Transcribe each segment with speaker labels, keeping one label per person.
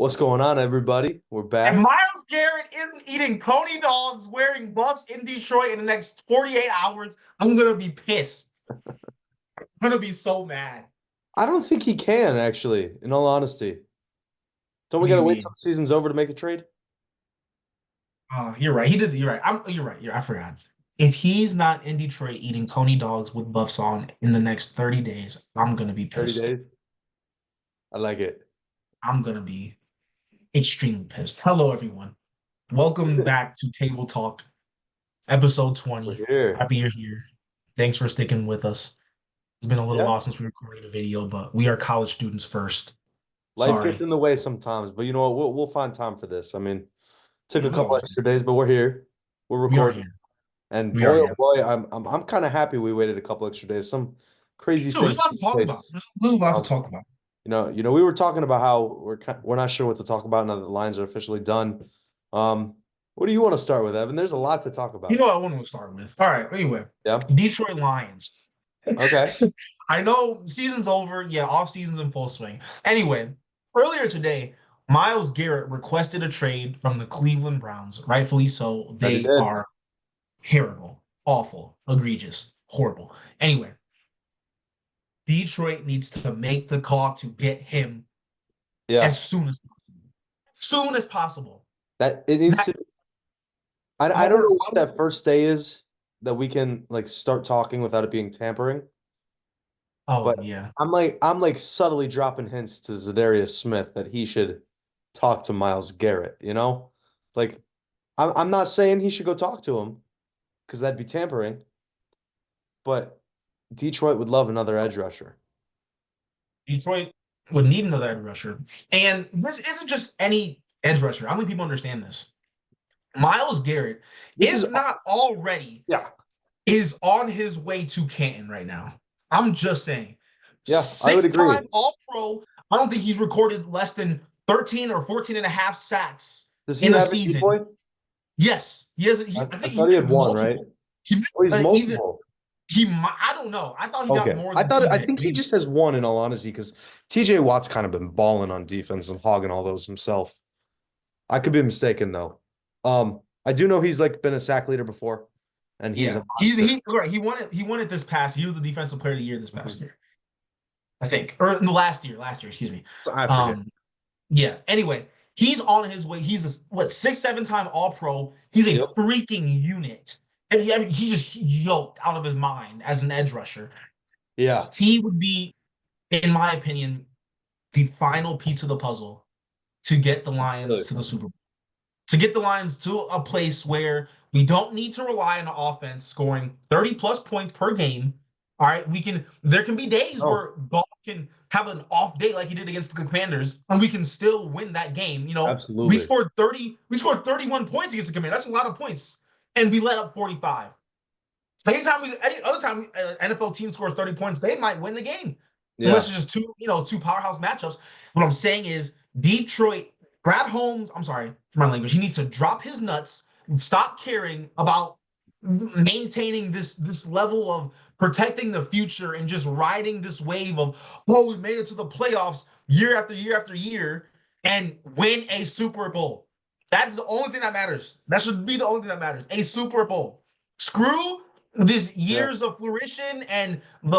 Speaker 1: What's going on, everybody? We're
Speaker 2: If
Speaker 1: back.
Speaker 2: Miles Garrett isn't eating Coney dogs wearing buffs in Detroit in the next 48 hours, I'm going to be pissed. I'm going to be so mad.
Speaker 1: I don't think he can, actually, in all honesty. Don't we
Speaker 2: What do
Speaker 1: got to
Speaker 2: you
Speaker 1: wait till
Speaker 2: mean?
Speaker 1: the season's over to make a trade?
Speaker 2: You're right. He did. You're right. You're right. I forgot. If he's not in Detroit eating Coney dogs with buffs on in the next 30 days, I'm going to be
Speaker 1: 30
Speaker 2: pissed.
Speaker 1: days? I like it.
Speaker 2: I'm going to be extremely pissed. Hello, everyone. Welcome back to Table Talk, episode
Speaker 1: We're
Speaker 2: 20.
Speaker 1: here.
Speaker 2: Happy you're here. Thanks for sticking with us. It's been a little
Speaker 1: Yeah.
Speaker 2: while since we recorded a video, but we are college students first.
Speaker 1: Life gets
Speaker 2: Sorry.
Speaker 1: in the way sometimes, but you know what? We'll find time for this. I mean, took
Speaker 2: Yeah,
Speaker 1: a
Speaker 2: we
Speaker 1: couple
Speaker 2: always
Speaker 1: extra days, but we're here. We're
Speaker 2: we are
Speaker 1: recording.
Speaker 2: here.
Speaker 1: And
Speaker 2: We are
Speaker 1: boy, oh
Speaker 2: here.
Speaker 1: boy, I'm kind of happy we waited a couple extra days. Some
Speaker 2: Me
Speaker 1: crazy
Speaker 2: too. There's
Speaker 1: things
Speaker 2: a lot to
Speaker 1: took
Speaker 2: talk about.
Speaker 1: place.
Speaker 2: There's a lot to
Speaker 1: Um,
Speaker 2: talk about.
Speaker 1: we were talking about how we're not sure what to talk about now that the lines are officially done. Um, what do you want to start with, Evan? There's a lot to talk
Speaker 2: You
Speaker 1: about.
Speaker 2: know what I want to start with. All right. Anyway,
Speaker 1: Yeah.
Speaker 2: Detroit Lions.
Speaker 1: Okay.
Speaker 2: I know season's over. Yeah, off season's in full swing. Anyway, earlier today, Miles Garrett requested a trade from the Cleveland Browns. Rightfully so.
Speaker 1: That he
Speaker 2: They
Speaker 1: did.
Speaker 2: are terrible, awful, egregious, horrible. Anyway, Detroit needs to make the call to get him
Speaker 1: Yeah.
Speaker 2: as soon as possible. Soon as possible.
Speaker 1: That it needs
Speaker 2: That
Speaker 1: to. I don't
Speaker 2: our
Speaker 1: know what that first day is that we can like start talking without it being tampering,
Speaker 2: oh
Speaker 1: but
Speaker 2: yeah.
Speaker 1: I'm like subtly dropping hints to Zadarius Smith that he should talk to Miles Garrett, you know? Like I'm not saying he should go talk to him because that'd be tampering, but Detroit would love another edge rusher.
Speaker 2: Detroit would need another edge rusher. And this isn't just any edge rusher. I don't think people understand this. Miles Garrett,
Speaker 1: This is
Speaker 2: if not already,
Speaker 1: yeah.
Speaker 2: is on his way to Canton right now. I'm just saying.
Speaker 1: Yeah, I would agree.
Speaker 2: Six-time All-Pro. I don't think he's recorded less than 13 or 14 and a half sacks
Speaker 1: Does he
Speaker 2: in a
Speaker 1: have any
Speaker 2: season.
Speaker 1: point?
Speaker 2: Yes, he has. I
Speaker 1: I
Speaker 2: think he
Speaker 1: thought he had one, right?
Speaker 2: multiple. He
Speaker 1: Oh, he's
Speaker 2: either
Speaker 1: multiple.
Speaker 2: I don't know. I thought he got
Speaker 1: Okay.
Speaker 2: more
Speaker 1: I
Speaker 2: than
Speaker 1: thought I
Speaker 2: TJ.
Speaker 1: think he just has one in all honesty, because TJ Watt's kind of been balling on defense and hogging all those himself. I could be mistaken though. I do know he's like been a sack leader before, and he's
Speaker 2: Yeah,
Speaker 1: a monster.
Speaker 2: he won it. He won it this past. He was the defensive player of the year this past
Speaker 1: Mhm.
Speaker 2: year, I think, or in the last year. Last year, excuse me.
Speaker 1: So I forget.
Speaker 2: Um, yeah. Anyway, he's on his way. He's a what 6, 7 time All Pro. He's a
Speaker 1: Yep.
Speaker 2: freaking unit, and he just yoked out of his mind as an edge rusher.
Speaker 1: Yeah.
Speaker 2: He would be, in my opinion, the final piece of the puzzle to get the
Speaker 1: Really.
Speaker 2: Lions to the Super Bowl. To get the Lions to a place where we don't need to rely on the offense scoring 30 plus points per game. All right, there can be days
Speaker 1: Oh,
Speaker 2: where Goff can have an off day like he did against the Commanders, and we can still win that game.
Speaker 1: absolutely.
Speaker 2: We scored 31 points against the Commanders. That's a lot of points. And we let up 45. Any other time NFL team scores 30 points, they might win the game. Unless
Speaker 1: Yeah.
Speaker 2: it's just two powerhouse matchups. What I'm saying is Detroit, Brad Holmes, I'm sorry for my language, he needs to drop his nuts and stop caring about maintaining this level of protecting the future and just riding this wave of, oh, we made it to the playoffs year after year after year and win a Super Bowl. That's the only thing that matters. That should be the only thing that matters. A Super Bowl. Screw this
Speaker 1: Yeah.
Speaker 2: years of fruition and the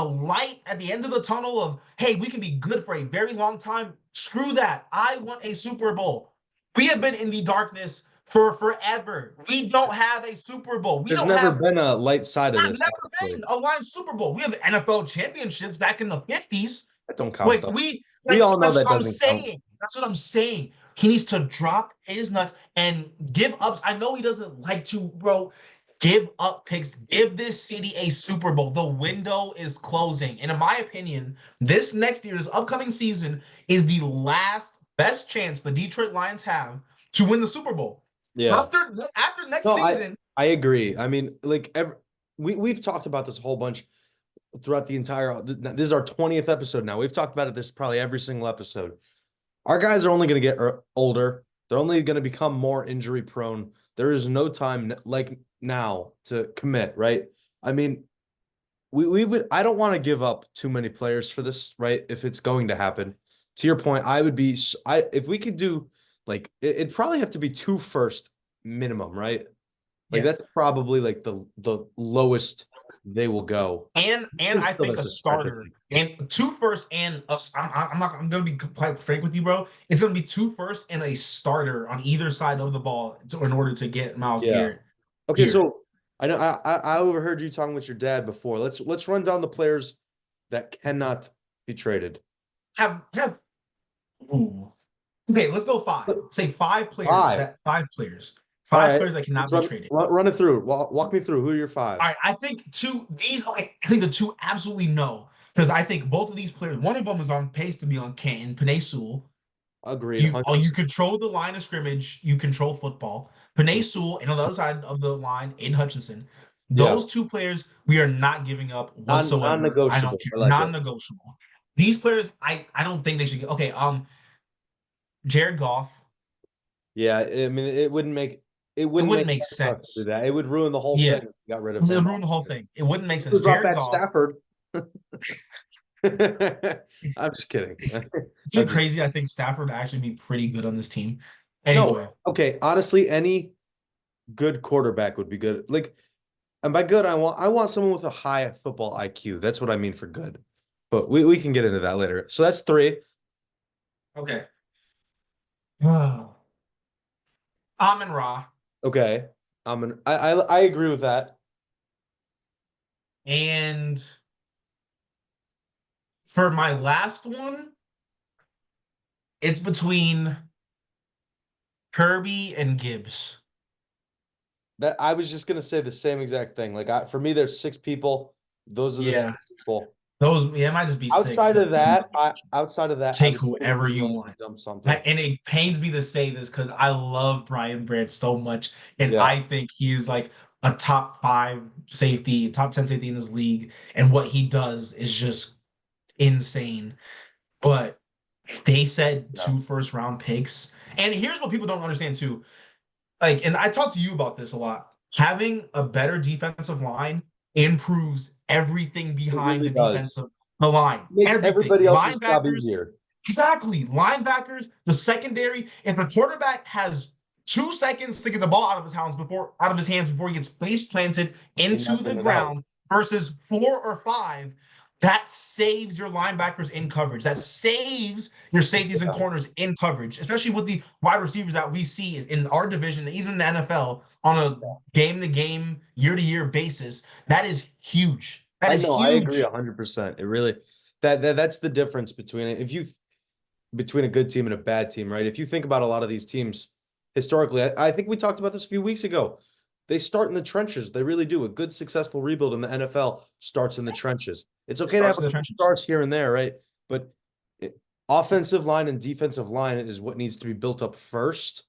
Speaker 2: light at the end of the tunnel of, hey, we can be good for a very long time. Screw that. I want a Super Bowl. We have been in the darkness for forever. We don't have a Super Bowl.
Speaker 1: There's never been a light side of
Speaker 2: There's
Speaker 1: this,
Speaker 2: never
Speaker 1: honestly.
Speaker 2: been a Lions Super Bowl. We have NFL championships back in the 50s.
Speaker 1: That don't count
Speaker 2: Like
Speaker 1: though.
Speaker 2: we
Speaker 1: We
Speaker 2: like
Speaker 1: all know
Speaker 2: that's
Speaker 1: that
Speaker 2: what I'm
Speaker 1: doesn't count.
Speaker 2: saying. That's what I'm saying. He needs to drop his nuts and give up. I know he doesn't like to, bro. Give up picks. Give this city a Super Bowl. The window is closing. And in my opinion, this next year, this upcoming season, is the last best chance the Detroit Lions have to win the Super Bowl.
Speaker 1: Yeah.
Speaker 2: After next
Speaker 1: No,
Speaker 2: season,
Speaker 1: I agree. I mean, like we've talked about this a whole bunch throughout the entire. This is our 20th episode now. We've talked about it this probably every single episode. Our guys are only going to get older. They're only going to become more injury prone. There is no time like now to commit, right? I mean, we would. I don't want to give up too many players for this, right? If it's going to happen, To your point, I would be I if we could do like it'd probably have to be 2 first minimum, right? Like
Speaker 2: Yeah.
Speaker 1: that's probably like the lowest they will go.
Speaker 2: And
Speaker 1: And
Speaker 2: I
Speaker 1: still
Speaker 2: think a
Speaker 1: that's a stretch, I
Speaker 2: starter
Speaker 1: think.
Speaker 2: and 2 first and a, I'm not I'm gonna be quite frank with you, bro. It's gonna be 2 first and a starter on either side of the ball in order to get Miles
Speaker 1: Yeah.
Speaker 2: Garrett
Speaker 1: Okay,
Speaker 2: here.
Speaker 1: so I know I overheard you talking with your dad before. Let's run down the players that cannot be traded.
Speaker 2: Have ooh. Okay, let's go five. Say
Speaker 1: Five. All
Speaker 2: five
Speaker 1: right.
Speaker 2: players that cannot
Speaker 1: Let's
Speaker 2: be traded.
Speaker 1: run it through. Walk me through. Who are your
Speaker 2: All
Speaker 1: five?
Speaker 2: right, I think I think the two absolutely no because I think both of these players, one of them is on pace to be on Canton, Panay Sewell.
Speaker 1: Agreed,
Speaker 2: You
Speaker 1: 100%.
Speaker 2: control the line of scrimmage, you control football. Panay Sewell, and on the other side of the line, Aiden Hutchinson.
Speaker 1: Yeah.
Speaker 2: Those two players we are not giving up whatsoever. I don't
Speaker 1: Non-negotiable.
Speaker 2: care.
Speaker 1: I like it.
Speaker 2: Non-negotiable. These players, I don't think they should get okay. Jared Goff,
Speaker 1: Yeah, I mean, it
Speaker 2: it
Speaker 1: wouldn't
Speaker 2: wouldn't
Speaker 1: make
Speaker 2: make
Speaker 1: sense for us to do
Speaker 2: sense.
Speaker 1: that. It would ruin the whole
Speaker 2: Yeah,
Speaker 1: thing if we got rid
Speaker 2: it
Speaker 1: of
Speaker 2: would
Speaker 1: him.
Speaker 2: ruin the whole thing. It wouldn't make sense.
Speaker 1: We brought
Speaker 2: Jared
Speaker 1: back
Speaker 2: Goff,
Speaker 1: Stafford. I'm just kidding.
Speaker 2: it's
Speaker 1: I'm
Speaker 2: too
Speaker 1: just
Speaker 2: crazy. I think Stafford would actually be pretty good on this team.
Speaker 1: no.
Speaker 2: Anyway,
Speaker 1: Okay, honestly, any good quarterback would be good. Like, and by good, I want someone with a high football IQ. That's what I mean for good. But we can get into that later. So that's three.
Speaker 2: okay. Amon Ra
Speaker 1: Okay. I agree with that.
Speaker 2: and for my last one, it's between Kirby and Gibbs.
Speaker 1: That I was just gonna say the same exact thing. Like for me, there's six people. Those are the
Speaker 2: Yeah,
Speaker 1: six people.
Speaker 2: those yeah, it might just be six,
Speaker 1: Outside
Speaker 2: but
Speaker 1: of that, I
Speaker 2: take
Speaker 1: would totally
Speaker 2: whoever
Speaker 1: be
Speaker 2: you
Speaker 1: willing
Speaker 2: want.
Speaker 1: to dump something.
Speaker 2: And it pains me to say this because I love Brian Branch so much, and
Speaker 1: Yeah.
Speaker 2: I think he's like a top 5 safety, top 10 safety in this league, and what he does is just insane. But they said
Speaker 1: Yeah.
Speaker 2: 2 first round picks, and here's what people don't understand too. Like, and I talked to you about this a lot. Having a better defensive line improves everything
Speaker 1: It
Speaker 2: behind
Speaker 1: really
Speaker 2: the
Speaker 1: does.
Speaker 2: defensive the line.
Speaker 1: Makes
Speaker 2: Everything.
Speaker 1: everybody else's job
Speaker 2: Linebackers,
Speaker 1: easier.
Speaker 2: exactly. Linebackers, the secondary. If a quarterback has 2 seconds to get the ball out of his hands before he gets face planted
Speaker 1: You're
Speaker 2: into
Speaker 1: not
Speaker 2: the
Speaker 1: getting it out.
Speaker 2: ground versus 4 or 5, that saves your linebackers in coverage. That saves your safeties and
Speaker 1: Yeah.
Speaker 2: corners in coverage, especially with the wide receivers that we see in our division, even in the NFL, on a game-to-game, year-to-year basis. That is huge. That
Speaker 1: I
Speaker 2: is
Speaker 1: know. I agree
Speaker 2: huge.
Speaker 1: 100%. It really that's the difference between it. If you between a good team and a bad team, right? If you think about a lot of these teams historically, I think we talked about this a few weeks ago. They start in the trenches. They really do. A good, successful rebuild in the NFL starts in the trenches. It's
Speaker 2: It
Speaker 1: okay to have
Speaker 2: starts
Speaker 1: a
Speaker 2: in the
Speaker 1: couple
Speaker 2: trenches.
Speaker 1: starts here and there, right? But offensive line and defensive line is what needs to be built up first.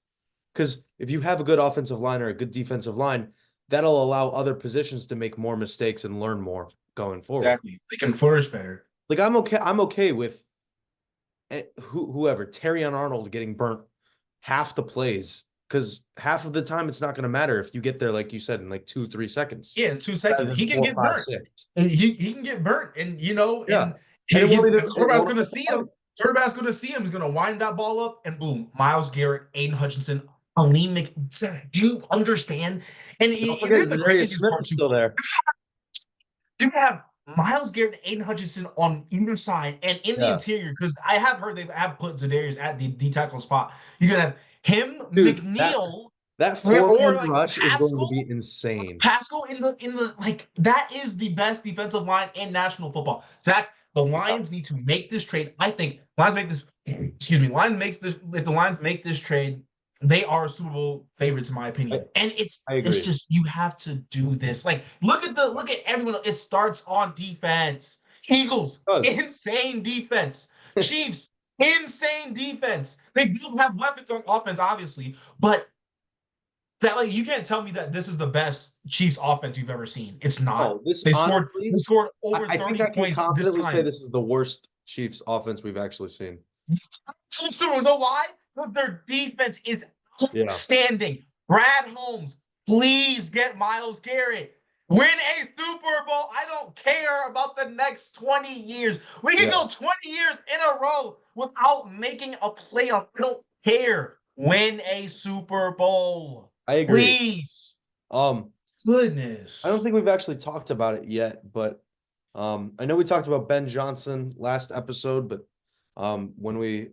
Speaker 1: Because if you have a good offensive line or a good defensive line, that'll allow other positions to make more mistakes and learn more going forward.
Speaker 2: Exactly. They can flourish better.
Speaker 1: Like I'm okay with whoever Terrion Arnold getting burnt half the plays because half of the time it's not going to matter if you get there, like you said, in like 2-3 seconds
Speaker 2: Yeah, in two
Speaker 1: rather
Speaker 2: seconds.
Speaker 1: than
Speaker 2: He can
Speaker 1: four,
Speaker 2: get
Speaker 1: five,
Speaker 2: burnt.
Speaker 1: six.
Speaker 2: And he can get burnt. And
Speaker 1: Yeah,
Speaker 2: and
Speaker 1: and
Speaker 2: the
Speaker 1: it
Speaker 2: quarterback's
Speaker 1: won't
Speaker 2: gonna
Speaker 1: affect
Speaker 2: see
Speaker 1: the
Speaker 2: him. Quarterback's gonna see him. He's gonna wind that ball up, and boom, Miles Garrett, Aiden Hutchinson, Aleem Mc. Do you understand? And
Speaker 1: Don't
Speaker 2: it
Speaker 1: forget
Speaker 2: is the
Speaker 1: Zadarius
Speaker 2: craziest
Speaker 1: Smith
Speaker 2: part
Speaker 1: is
Speaker 2: too.
Speaker 1: still there.
Speaker 2: You have Miles Garrett and Aiden Hutchinson on either side and in the
Speaker 1: Yeah,
Speaker 2: interior, because I have heard they have put Zadarius at the D tackle spot. You're gonna have him,
Speaker 1: dude,
Speaker 2: McNeil,
Speaker 1: that
Speaker 2: or
Speaker 1: four-man
Speaker 2: like
Speaker 1: rush is going to
Speaker 2: Pascal.
Speaker 1: be insane.
Speaker 2: Pascal in the like that is the best defensive line in national football. Zach, the
Speaker 1: Yeah,
Speaker 2: Lions need to make this trade. I think Lions make this. Excuse me, Lions makes this. If the Lions make this trade, they are Super Bowl favorites in my
Speaker 1: I,
Speaker 2: opinion. And
Speaker 1: I
Speaker 2: it's
Speaker 1: agree.
Speaker 2: just you have to do this. Like look at everyone. It starts on defense. Eagles,
Speaker 1: It does.
Speaker 2: insane defense. Chiefs, insane defense. They don't have weapons on offense, obviously, but that like you can't tell me that this is the best Chiefs offense you've ever seen. It's not.
Speaker 1: Oh, this
Speaker 2: They
Speaker 1: honestly,
Speaker 2: scored over
Speaker 1: I think
Speaker 2: 30
Speaker 1: I can
Speaker 2: points this
Speaker 1: confidently say
Speaker 2: time.
Speaker 1: this is the worst Chiefs offense we've actually seen.
Speaker 2: So you know why? Because their defense is
Speaker 1: Yeah.
Speaker 2: outstanding. Brad Holmes, please get Miles Garrett. Win a Super Bowl. I don't care about the next 20 years. We can
Speaker 1: Yeah,
Speaker 2: go 20 years in a row without making a playoff. I don't care. Win a Super Bowl.
Speaker 1: I agree.
Speaker 2: Please.
Speaker 1: Um, I don't
Speaker 2: Goodness.
Speaker 1: think we've actually talked about it yet, but I know we talked about Ben Johnson last episode, but when we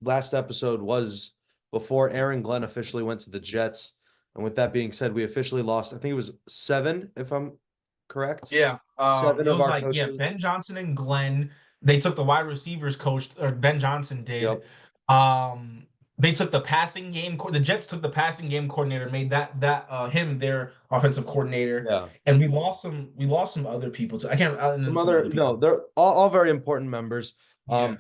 Speaker 1: last episode was before Aaron Glenn officially went to the Jets. And with that being said, we officially lost, I think it was 7, if I'm correct.
Speaker 2: Yeah.
Speaker 1: 7
Speaker 2: It
Speaker 1: of
Speaker 2: was
Speaker 1: our
Speaker 2: like, yeah,
Speaker 1: coaches.
Speaker 2: Ben Johnson and Glenn. They took the wide receivers coach, or Ben Johnson did.
Speaker 1: Yep.
Speaker 2: Um, they took the passing game. The Jets took the passing game coordinator, made that him their offensive coordinator,
Speaker 1: Yeah.
Speaker 2: and we lost some. We lost some other people too. I can't. And
Speaker 1: Some
Speaker 2: then some
Speaker 1: other
Speaker 2: other
Speaker 1: no,
Speaker 2: people.
Speaker 1: they're all very important members.
Speaker 2: Yeah.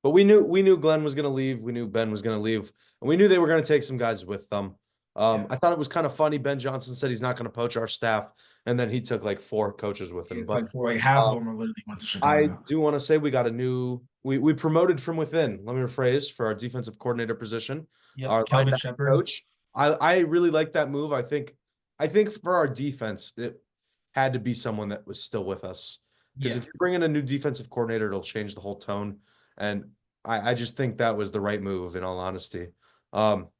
Speaker 1: But we knew Glenn was gonna leave. We knew Ben was gonna leave, and we knew they were gonna take some guys with them.
Speaker 2: Yeah.
Speaker 1: I thought it was kind of funny. Ben Johnson said he's not gonna poach our staff, and then he took like 4 coaches with him.
Speaker 2: It's
Speaker 1: But
Speaker 2: like for like half of
Speaker 1: um,
Speaker 2: them are literally went to
Speaker 1: I
Speaker 2: Chicago.
Speaker 1: do want to say we got a new we promoted from within. Let me rephrase for our defensive coordinator position,
Speaker 2: Yep.
Speaker 1: our
Speaker 2: Kelvin
Speaker 1: linebacker
Speaker 2: Shepard.
Speaker 1: coach. I really like that move. I think for our defense, it had to be someone that was still with us. Because
Speaker 2: Yeah.
Speaker 1: if you bring in a new defensive coordinator, it'll change the whole tone. And I just think that was the right move, in all honesty.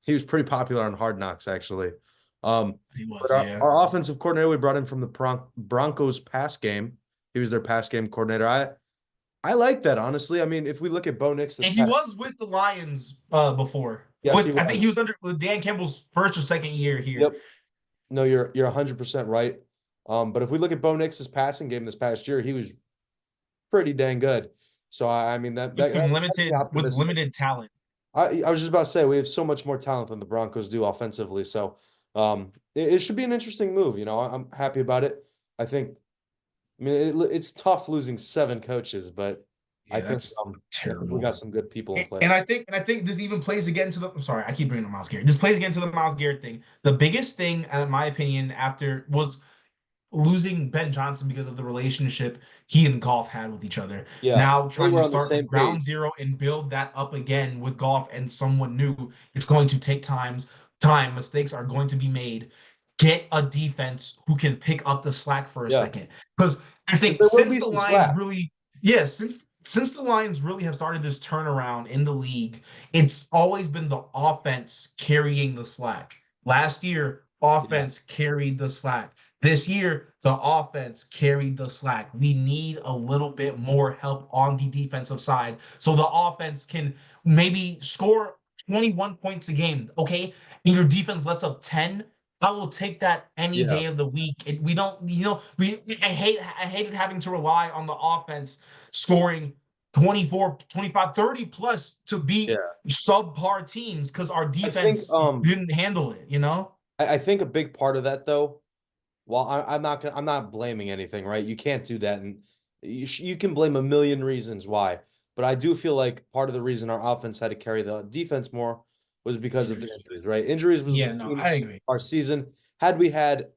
Speaker 1: He was pretty popular on Hard Knocks, actually.
Speaker 2: He
Speaker 1: But
Speaker 2: was.
Speaker 1: our,
Speaker 2: Yeah.
Speaker 1: our offensive coordinator, we brought in from the Broncos pass game. He was their pass game coordinator. I like that, honestly. I mean, if we look at Bo Nix this
Speaker 2: And he
Speaker 1: past,
Speaker 2: was with the Lions before.
Speaker 1: yes, he
Speaker 2: With I think he
Speaker 1: was.
Speaker 2: was under with Dan Campbell's first or second year here.
Speaker 1: Yep. No, you're 100% right. But if we look at Bo Nix's passing game this past year, he was pretty dang good. So I mean
Speaker 2: With
Speaker 1: that
Speaker 2: some
Speaker 1: makes me
Speaker 2: with
Speaker 1: optimistic.
Speaker 2: limited talent.
Speaker 1: I was just about to say we have so much more talent than the Broncos do offensively. So it should be an interesting move. I'm happy about it. I think. I mean, it's tough losing 7 coaches, but I
Speaker 2: Yeah,
Speaker 1: think
Speaker 2: that's
Speaker 1: we got
Speaker 2: terrible.
Speaker 1: some good people in
Speaker 2: And
Speaker 1: place.
Speaker 2: I think this even plays again to the. I'm sorry, I keep bringing up Miles Garrett. This plays again to the Miles Garrett thing. The biggest thing, in my opinion, after was losing Ben Johnson because of the relationship he and Golf had with each other.
Speaker 1: Yeah,
Speaker 2: Now
Speaker 1: they
Speaker 2: trying
Speaker 1: were
Speaker 2: to
Speaker 1: on the
Speaker 2: start from
Speaker 1: same page.
Speaker 2: ground zero and build that up again with Golf and someone new. It's going to take time. Mistakes are going to be made. Get a defense who can pick up the slack for a
Speaker 1: Yeah,
Speaker 2: second. Because I
Speaker 1: because
Speaker 2: think
Speaker 1: there will
Speaker 2: since
Speaker 1: be
Speaker 2: the
Speaker 1: some
Speaker 2: Lions
Speaker 1: slack.
Speaker 2: really, yeah, since the Lions really have started this turnaround in the league, it's always been the offense carrying the slack. Last year,
Speaker 1: Yeah,
Speaker 2: offense carried the slack. This year, the offense carried the slack. We need a little bit more help on the defensive side so the offense can maybe score 21 points a game. Okay. And your defense lets up 10. I will take that any
Speaker 1: yeah,
Speaker 2: day of the week. We don't, I hated having to rely on the offense scoring 24, 25, 30 plus to beat
Speaker 1: yeah.
Speaker 2: subpar teams because our
Speaker 1: I think
Speaker 2: defense didn't handle it.
Speaker 1: I think a big part of that though, well, I'm not blaming anything, right? You can't do that, and you can blame a million reasons why. But I do feel like part of the reason our offense had to carry the defense more was because of the
Speaker 2: Injuries.
Speaker 1: injuries, right? Injuries was the
Speaker 2: Yeah, no,
Speaker 1: theme
Speaker 2: I agree.
Speaker 1: our season. Had we had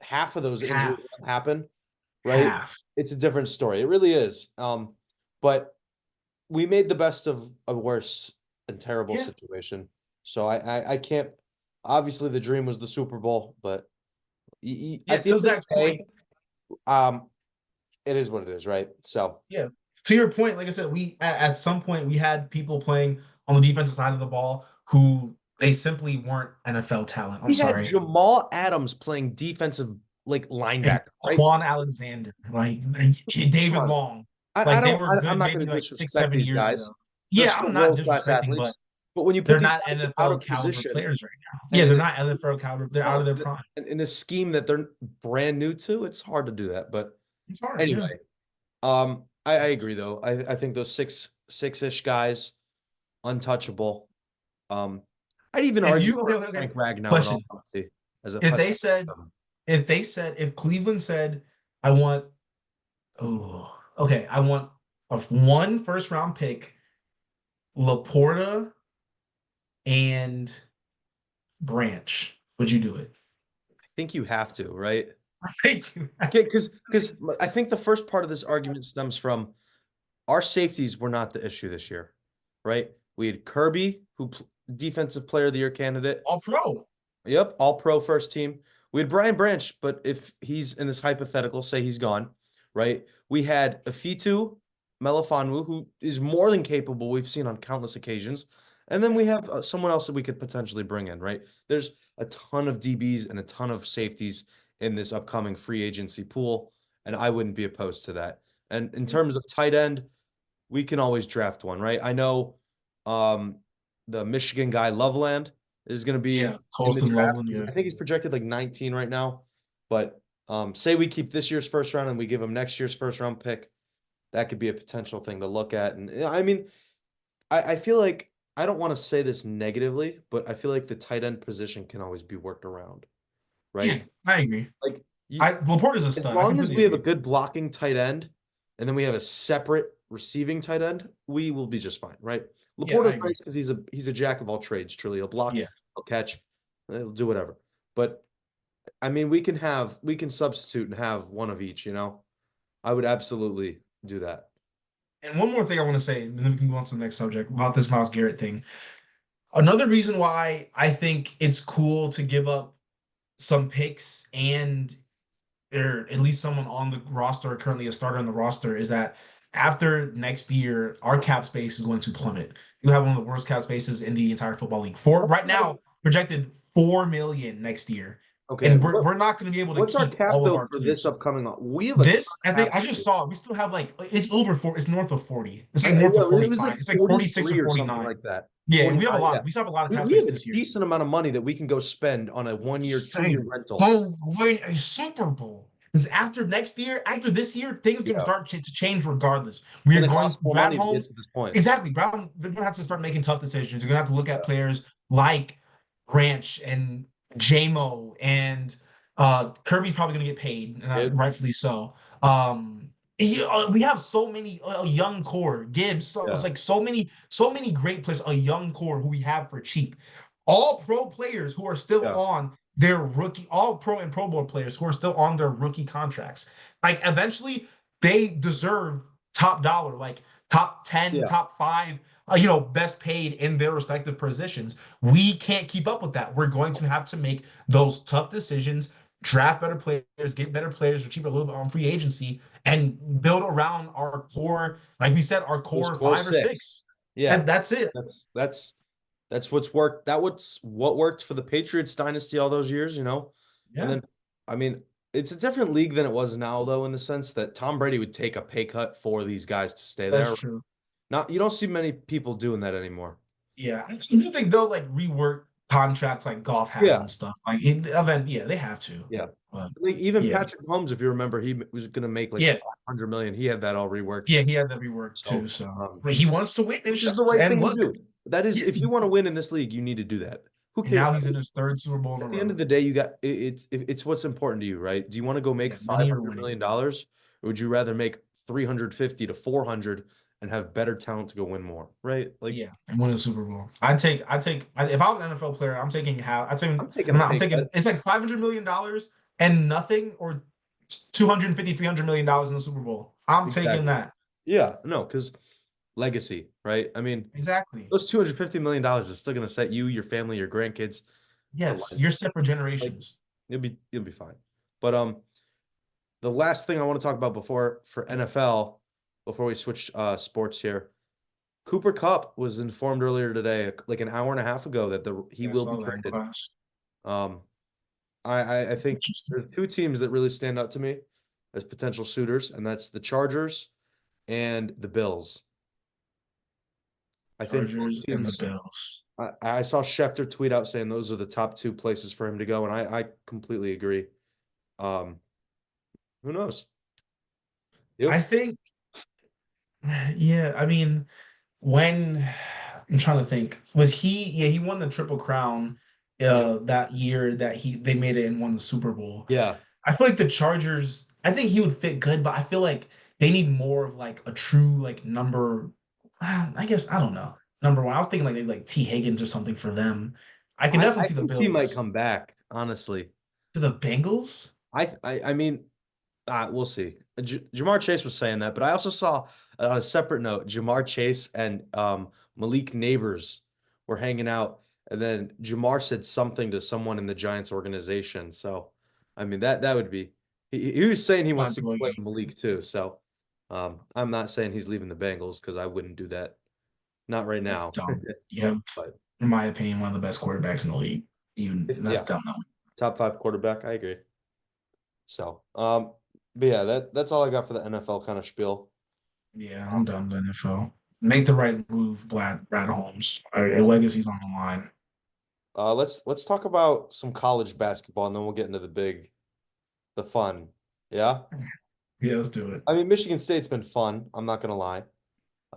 Speaker 1: half of those injuries
Speaker 2: Half,
Speaker 1: happen, right?
Speaker 2: half.
Speaker 1: It's a different story. It really is. But we made the best of a worse and terrible
Speaker 2: Yeah,
Speaker 1: situation. So I can't. Obviously, the dream was the Super Bowl, but
Speaker 2: yeah.
Speaker 1: at the
Speaker 2: To
Speaker 1: end of
Speaker 2: Zach's
Speaker 1: the day,
Speaker 2: point,
Speaker 1: um, it is what it is, right? So
Speaker 2: yeah. To your point, like I said, we at some point we had people playing on the defensive side of the ball who they simply weren't NFL talent. I'm
Speaker 1: we had
Speaker 2: sorry.
Speaker 1: Jamal Adams playing defensive like
Speaker 2: And
Speaker 1: linebacker, right?
Speaker 2: Quan Alexander, like
Speaker 1: Come
Speaker 2: David
Speaker 1: on.
Speaker 2: Long,
Speaker 1: I
Speaker 2: like they
Speaker 1: don't.
Speaker 2: were
Speaker 1: I'm
Speaker 2: good
Speaker 1: not going
Speaker 2: maybe
Speaker 1: to
Speaker 2: like six,
Speaker 1: disrespect
Speaker 2: seven
Speaker 1: these
Speaker 2: years
Speaker 1: guys.
Speaker 2: ago.
Speaker 1: They're
Speaker 2: Yeah,
Speaker 1: still
Speaker 2: I'm not
Speaker 1: world class
Speaker 2: disrespecting, but
Speaker 1: athletes. But when you put
Speaker 2: they're
Speaker 1: these
Speaker 2: not
Speaker 1: guys out
Speaker 2: NFL
Speaker 1: of
Speaker 2: caliber
Speaker 1: position
Speaker 2: players right now.
Speaker 1: and
Speaker 2: Yeah, they're not NFL caliber. They're out of
Speaker 1: no,
Speaker 2: their prime.
Speaker 1: in a scheme that they're brand new to, it's hard to do that. But
Speaker 2: It's hard, yeah.
Speaker 1: anyway, I agree though. I think those six-ish guys untouchable. Um, I'd even
Speaker 2: If
Speaker 1: argue
Speaker 2: you okay,
Speaker 1: for
Speaker 2: okay, okay.
Speaker 1: Frank Ragnow in all
Speaker 2: Question:
Speaker 1: honesty as a
Speaker 2: If they
Speaker 1: touchdown.
Speaker 2: said, if Cleveland said, I want, oh, okay, I want a one first round pick, Laporta and Branch, would you do it?
Speaker 1: I think you have to, right?
Speaker 2: Thank you.
Speaker 1: Because I think the first part of this argument stems from our safeties were not the issue this year, right? We had Kirby, defensive player of the year candidate.
Speaker 2: All pro.
Speaker 1: Yep, all pro first team. We had Brian Branch, but if he's in this hypothetical, say he's gone, right? We had Afitu Melifonwu, who is more than capable. We've seen on countless occasions. And then we have someone else that we could potentially bring in, right? There's a ton of DBs and a ton of safeties in this upcoming free agency pool, and I wouldn't be opposed to that. And in terms of tight end, we can always draft one, right? I know um, the Michigan guy Loveland is going to be
Speaker 2: Yeah,
Speaker 1: in the
Speaker 2: Colston
Speaker 1: draft.
Speaker 2: Loveland. Yeah,
Speaker 1: I think he's projected like 19 right now. But say we keep this year's first round and we give him next year's first round pick, that could be a potential thing to look at. And I mean, I feel like I don't want to say this negatively, but I feel like the tight end position can always be worked around,
Speaker 2: yeah,
Speaker 1: right?
Speaker 2: I agree.
Speaker 1: Like you,
Speaker 2: Laporte is a
Speaker 1: as
Speaker 2: stud. I
Speaker 1: long as
Speaker 2: completely
Speaker 1: we have a
Speaker 2: agree.
Speaker 1: good blocking tight end, and then we have a separate receiving tight end, we will be just fine, right?
Speaker 2: Yeah,
Speaker 1: Laporta's
Speaker 2: I agree.
Speaker 1: nice because he's a jack of all trades. Truly, he'll block,
Speaker 2: Yeah,
Speaker 1: he'll catch, he'll do whatever. But I mean, we can substitute and have one of each. I would absolutely do that.
Speaker 2: and one more thing I want to say, and then we can go on to the next subject about this Myles Garrett thing. Another reason why I think it's cool to give up some picks and or at least someone on the roster, or currently a starter on the roster, is that after next year, our cap space is going to plummet. You have one of the worst cap spaces in the entire football league. For right now, projected 4 million next year.
Speaker 1: Okay,
Speaker 2: And we're not going to be able to
Speaker 1: what's our
Speaker 2: keep
Speaker 1: cap
Speaker 2: all of
Speaker 1: though
Speaker 2: our
Speaker 1: for this
Speaker 2: players.
Speaker 1: upcoming? We have a ton
Speaker 2: This,
Speaker 1: of
Speaker 2: I think
Speaker 1: cap
Speaker 2: I just
Speaker 1: space.
Speaker 2: saw we still have like it's over four, it's north of 40. It's like north of
Speaker 1: Yeah, it was like
Speaker 2: 45. It's like 46 or
Speaker 1: 43 or something
Speaker 2: 49.
Speaker 1: like that.
Speaker 2: Yeah, we have a
Speaker 1: 49,
Speaker 2: lot.
Speaker 1: yeah.
Speaker 2: We still have a lot of
Speaker 1: We,
Speaker 2: cap
Speaker 1: we
Speaker 2: space
Speaker 1: have a
Speaker 2: this year.
Speaker 1: decent amount of money that we can go spend on a 1 year, 2 year
Speaker 2: Same.
Speaker 1: rental.
Speaker 2: Go win a Super Bowl. Because after next year, after this year, things are going to
Speaker 1: Yeah.
Speaker 2: start to change regardless.
Speaker 1: It's
Speaker 2: We are
Speaker 1: gonna
Speaker 2: going
Speaker 1: cost more
Speaker 2: Brad
Speaker 1: money to get
Speaker 2: Holmes.
Speaker 1: to this point.
Speaker 2: Exactly. Brown, they're going to have to start making tough decisions. You're going to have to look at
Speaker 1: Yeah.
Speaker 2: players like Branch and JMO and Kirby's probably going to get paid, and
Speaker 1: Gibbs.
Speaker 2: rightfully so. We have so many young core Gibbs. So it's
Speaker 1: Yeah.
Speaker 2: like so many great players. A young core who we have for cheap. All pro players who are still
Speaker 1: Yeah.
Speaker 2: on their rookie, all pro and Pro Bowl players who are still on their rookie contracts. Like eventually, they deserve top dollar, like top 10,
Speaker 1: Yeah.
Speaker 2: top five, best paid in their respective positions. We can't keep up with that. We're going to have to make those tough decisions, draft better players, get better players for cheaper a little bit on free agency, and build around our core, like we said, our
Speaker 1: Those
Speaker 2: core
Speaker 1: core
Speaker 2: five or
Speaker 1: six.
Speaker 2: six.
Speaker 1: Yeah.
Speaker 2: That's it.
Speaker 1: That's what's worked. What's what worked for the Patriots dynasty all those years. And
Speaker 2: Yeah,
Speaker 1: then, I mean, it's a different league than it was now, though, in the sense that Tom Brady would take a pay cut for these guys to stay
Speaker 2: that's
Speaker 1: there.
Speaker 2: true.
Speaker 1: Not you don't see many people doing that anymore.
Speaker 2: Yeah, I do think they'll like rework contracts like golf has
Speaker 1: Yeah,
Speaker 2: and stuff. Like event, yeah, they have to.
Speaker 1: yeah.
Speaker 2: But
Speaker 1: Like even
Speaker 2: yeah,
Speaker 1: Patrick Mahomes, if you remember, he was going to make like
Speaker 2: yeah,
Speaker 1: 500 million. He had that all reworked.
Speaker 2: yeah, he had that rework too.
Speaker 1: So,
Speaker 2: So, but he wants to win and
Speaker 1: which is
Speaker 2: shows.
Speaker 1: the right
Speaker 2: And
Speaker 1: thing to
Speaker 2: look,
Speaker 1: do. That is,
Speaker 2: yeah,
Speaker 1: if you want to win in this league, you need to do that. Who
Speaker 2: and
Speaker 1: cares?
Speaker 2: now he's in his third Super Bowl in a
Speaker 1: At the end
Speaker 2: row.
Speaker 1: of the day, you got it's what's important to you, right? Do you want to go make
Speaker 2: Yeah,
Speaker 1: five
Speaker 2: money or
Speaker 1: hundred
Speaker 2: winning.
Speaker 1: million dollars, or would you rather make 350 to 400 and have better talent to go win more, right? Like
Speaker 2: Yeah, and win a Super Bowl. If I was an NFL player, I'm taking half.
Speaker 1: I'm taking a
Speaker 2: I'm
Speaker 1: pay
Speaker 2: taking,
Speaker 1: cut.
Speaker 2: it's like $500 million and nothing, or 250, $300 million in the Super Bowl. I'm taking
Speaker 1: Exactly.
Speaker 2: that.
Speaker 1: Yeah, no, because legacy, right? I mean,
Speaker 2: Exactly.
Speaker 1: those $250 million is still going to set you, your family, your grandkids for
Speaker 2: Yes,
Speaker 1: life.
Speaker 2: you're set for
Speaker 1: Like
Speaker 2: generations.
Speaker 1: you'll be fine. But the last thing I want to talk about before for NFL, before we switch sports here, Cooper Cup was informed earlier today, like an hour and a half ago, that he
Speaker 2: Yeah, I
Speaker 1: will be
Speaker 2: saw that in
Speaker 1: traded.
Speaker 2: class.
Speaker 1: Um, I
Speaker 2: It's
Speaker 1: think
Speaker 2: interesting.
Speaker 1: there's two teams that really stand out to me as potential suitors, and that's the Chargers and the Bills. I think both
Speaker 2: Chargers and the
Speaker 1: teams.
Speaker 2: Bills.
Speaker 1: I saw Schefter tweet out saying those are the top two places for him to go, and I completely agree. Um, who knows?
Speaker 2: I
Speaker 1: Yep.
Speaker 2: think, yeah, I mean, when I'm trying to think, was he, yeah, he won the Triple Crown
Speaker 1: Yep.
Speaker 2: that year that they made it and won the Super Bowl.
Speaker 1: Yeah.
Speaker 2: I feel like the Chargers, I think he would fit good, but I feel like they need more of like a true like number. I guess I don't know. Number one, I was thinking like maybe like T. Higgins or something for them. I can definitely
Speaker 1: I
Speaker 2: see the
Speaker 1: think he might
Speaker 2: Bills
Speaker 1: come back. Honestly,
Speaker 2: to the Bengals.
Speaker 1: I mean, we'll see. Jamar Chase was saying that, but I also saw on a separate note, Jamar Chase and Malik Neighbors were hanging out, and then Jamar said something to someone in the Giants organization. So I mean, that would be. He was saying he wants to play
Speaker 2: Possibly.
Speaker 1: in the league too. So, I'm not saying he's leaving the Bengals because I wouldn't do that. Not right
Speaker 2: That's
Speaker 1: now.
Speaker 2: dumb. You have,
Speaker 1: But
Speaker 2: in my opinion, one of the best quarterbacks in the league. Even that's
Speaker 1: yeah,
Speaker 2: dumb. No.
Speaker 1: top five quarterback. I agree. So, but yeah, that's all I got for the NFL kind of spiel.
Speaker 2: Yeah, I'm done with the NFL. Make the right move, Brad Holmes. Your legacy's on the line.
Speaker 1: Let's talk about some college basketball, and then we'll get into the fun. Yeah.
Speaker 2: Yeah, let's do it.
Speaker 1: I mean, Michigan State's been fun. I'm not gonna lie.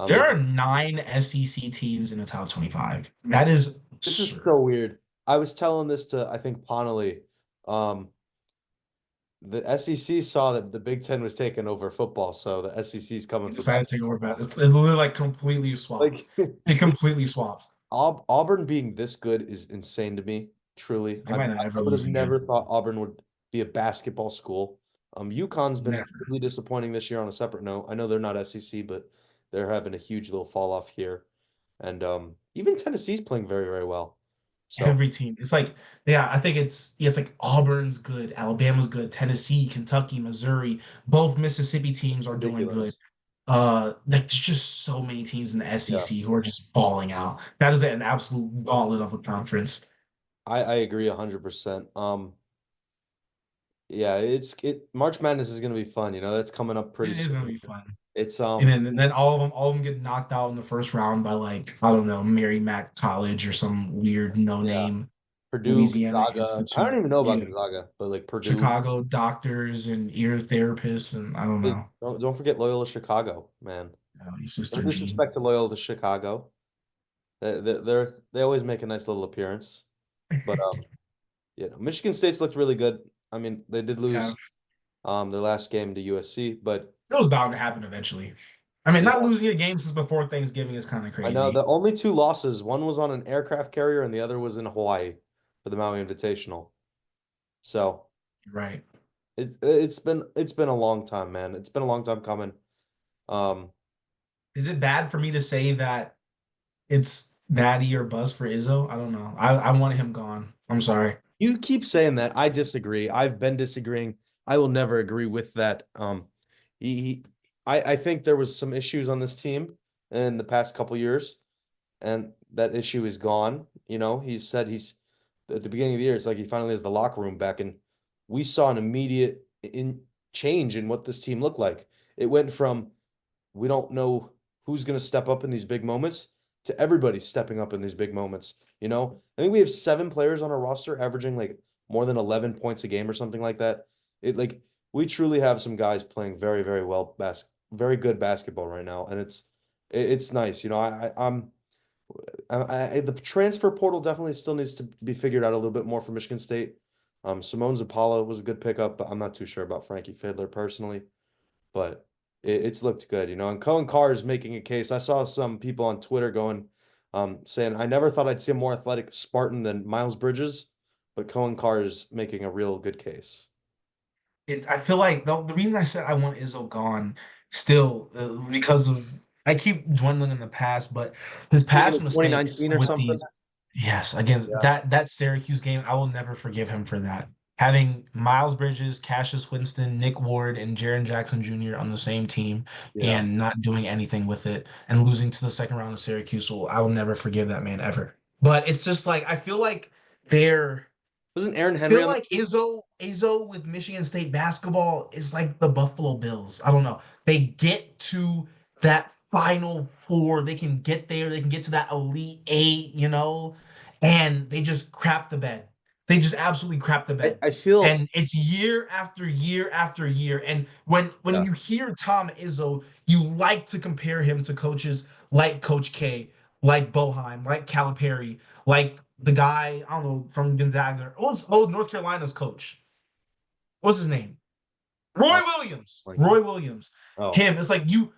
Speaker 2: There
Speaker 1: It's
Speaker 2: are 9 SEC teams in the top 25. That is
Speaker 1: This is
Speaker 2: absurd.
Speaker 1: so weird. I was telling this to I think Ponley. Um, the SEC saw that the Big Ten was taking over football, so the SEC's coming
Speaker 2: They
Speaker 1: for
Speaker 2: decided to take over bad. It's literally like completely
Speaker 1: like
Speaker 2: swapped. It completely swapped.
Speaker 1: Auburn being this good is insane to me. Truly,
Speaker 2: They might not
Speaker 1: I
Speaker 2: ever
Speaker 1: would
Speaker 2: lose
Speaker 1: have
Speaker 2: again.
Speaker 1: never thought Auburn would be a basketball school. UConn's been
Speaker 2: Never.
Speaker 1: extremely disappointing this year on a separate note. I know they're not SEC, but they're having a huge little fall off here, and even Tennessee's playing very, very well. So
Speaker 2: Every team. It's like, yeah, I think it's like Auburn's good, Alabama's good, Tennessee, Kentucky, Missouri, both Mississippi teams are doing good.
Speaker 1: ridiculous.
Speaker 2: Like there's just so many teams in the
Speaker 1: Yeah.
Speaker 2: SEC who are just balling out. That is an absolute gauntlet of a conference.
Speaker 1: I agree 100%. Yeah, it March Madness is gonna be fun. That's coming up pretty
Speaker 2: It is gonna
Speaker 1: soon.
Speaker 2: be fun.
Speaker 1: It's
Speaker 2: And then all of them get knocked out in the first round by like, I don't know, Mary Mac College or some weird no
Speaker 1: yeah,
Speaker 2: name
Speaker 1: Purdue,
Speaker 2: Louisiana
Speaker 1: Gonzaga. I
Speaker 2: Institute.
Speaker 1: don't even know about
Speaker 2: Yeah.
Speaker 1: Gonzaga, but like Purdue.
Speaker 2: Chicago doctors and ear therapists and I don't
Speaker 1: Hey,
Speaker 2: know.
Speaker 1: don't forget Loyola Chicago, man. No
Speaker 2: Sister Jean.
Speaker 1: disrespect to Loyola Chicago. They always make a nice little appearance. But Michigan State's looked really good. I mean, they did
Speaker 2: Yeah,
Speaker 1: lose their last game to USC, but
Speaker 2: it was bound to happen eventually. I mean, not
Speaker 1: yeah,
Speaker 2: losing a game since before Thanksgiving is kind of
Speaker 1: I know
Speaker 2: crazy.
Speaker 1: the only two losses, one was on an aircraft carrier and the other was in Hawaii for the Maui Invitational. So
Speaker 2: Right.
Speaker 1: it's been a long time, man. It's been a long time coming. Um,
Speaker 2: Is it bad for me to say that it's Natty or Buzz for Izzo? I don't know. I want him gone. I'm sorry.
Speaker 1: you keep saying that. I disagree. I've been disagreeing. I will never agree with that. He I think there was some issues on this team in the past couple years, and that issue is gone. He said he's at the beginning of the year. It's like he finally has the locker room back, and we saw an immediate in change in what this team looked like. It went from we don't know who's going to step up in these big moments to everybody stepping up in these big moments. I think we have 7 players on our roster averaging like more than 11 points a game or something like that. It like we truly have some guys playing very, very well, very good basketball right now, and it's nice. The transfer portal definitely still needs to be figured out a little bit more for Michigan State. Simone Zapala was a good pickup, but I'm not too sure about Frankie Fiddler personally. But it's looked good. And Cohen Carr is making a case. I saw some people on Twitter saying, I never thought I'd see a more athletic Spartan than Miles Bridges, but Cohen Carr is making a real good case.
Speaker 2: I feel like the reason I said I want Izzo gone still because of I keep dwindling in the past, but his
Speaker 1: Thinking
Speaker 2: past
Speaker 1: of
Speaker 2: mistakes
Speaker 1: 2019 or
Speaker 2: with
Speaker 1: something.
Speaker 2: these, yes, against
Speaker 1: Yeah.
Speaker 2: that Syracuse game, I will never forgive him for that. Having Miles Bridges, Cassius Winston, Nick Ward, and Jaren Jackson Jr. on the same team
Speaker 1: Yeah.
Speaker 2: and not doing anything with it and losing to the second round of Syracuse, I will never forgive that man ever. But it's just like I feel like they're
Speaker 1: Wasn't Aaron Henry
Speaker 2: feel
Speaker 1: on the
Speaker 2: like Izzo with Michigan State basketball is like the Buffalo Bills. I don't know. They get to that final four. They can get there. They can get to that elite eight, and they just crap the bed. They just absolutely crap the
Speaker 1: I,
Speaker 2: bed.
Speaker 1: I feel
Speaker 2: And it's year after year after year. And when
Speaker 1: yeah.
Speaker 2: you hear Tom Izzo, you like to compare him to coaches like Coach K, like Boheim, like Calipari, like the guy, I don't know, from Gonzaga. North Carolina's coach. What's his name? Roy
Speaker 1: uh,
Speaker 2: Williams.
Speaker 1: like
Speaker 2: Roy Williams.
Speaker 1: oh,
Speaker 2: Him. It's like you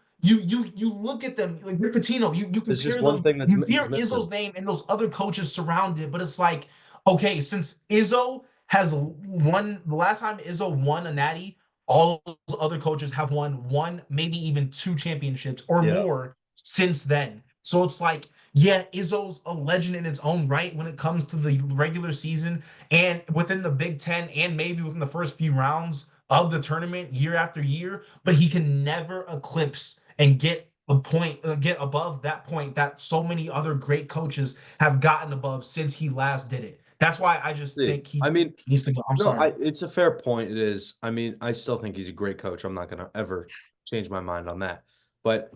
Speaker 2: look at them like Rick Pitino. You
Speaker 1: there's just
Speaker 2: compare
Speaker 1: one
Speaker 2: them.
Speaker 1: thing
Speaker 2: You hear
Speaker 1: he's
Speaker 2: Izzo's
Speaker 1: missing.
Speaker 2: name and those other coaches surround it, but it's like, okay, since Izzo has won the last time Izzo won a natty, all those other coaches have won one, maybe even two championships or
Speaker 1: Yeah.
Speaker 2: more since then. So it's like, yeah, Izzo's a legend in its own right when it comes to the regular season and within the Big Ten and maybe within the first few rounds of the tournament year after year, but he can never eclipse and get above that point that so many other great coaches have gotten above since he last did it. That's why I just
Speaker 1: See,
Speaker 2: think he
Speaker 1: I mean,
Speaker 2: needs to go. I'm
Speaker 1: no,
Speaker 2: sorry.
Speaker 1: it's a fair point. It is. I mean, I still think he's a great coach. I'm not gonna ever change my mind on that. But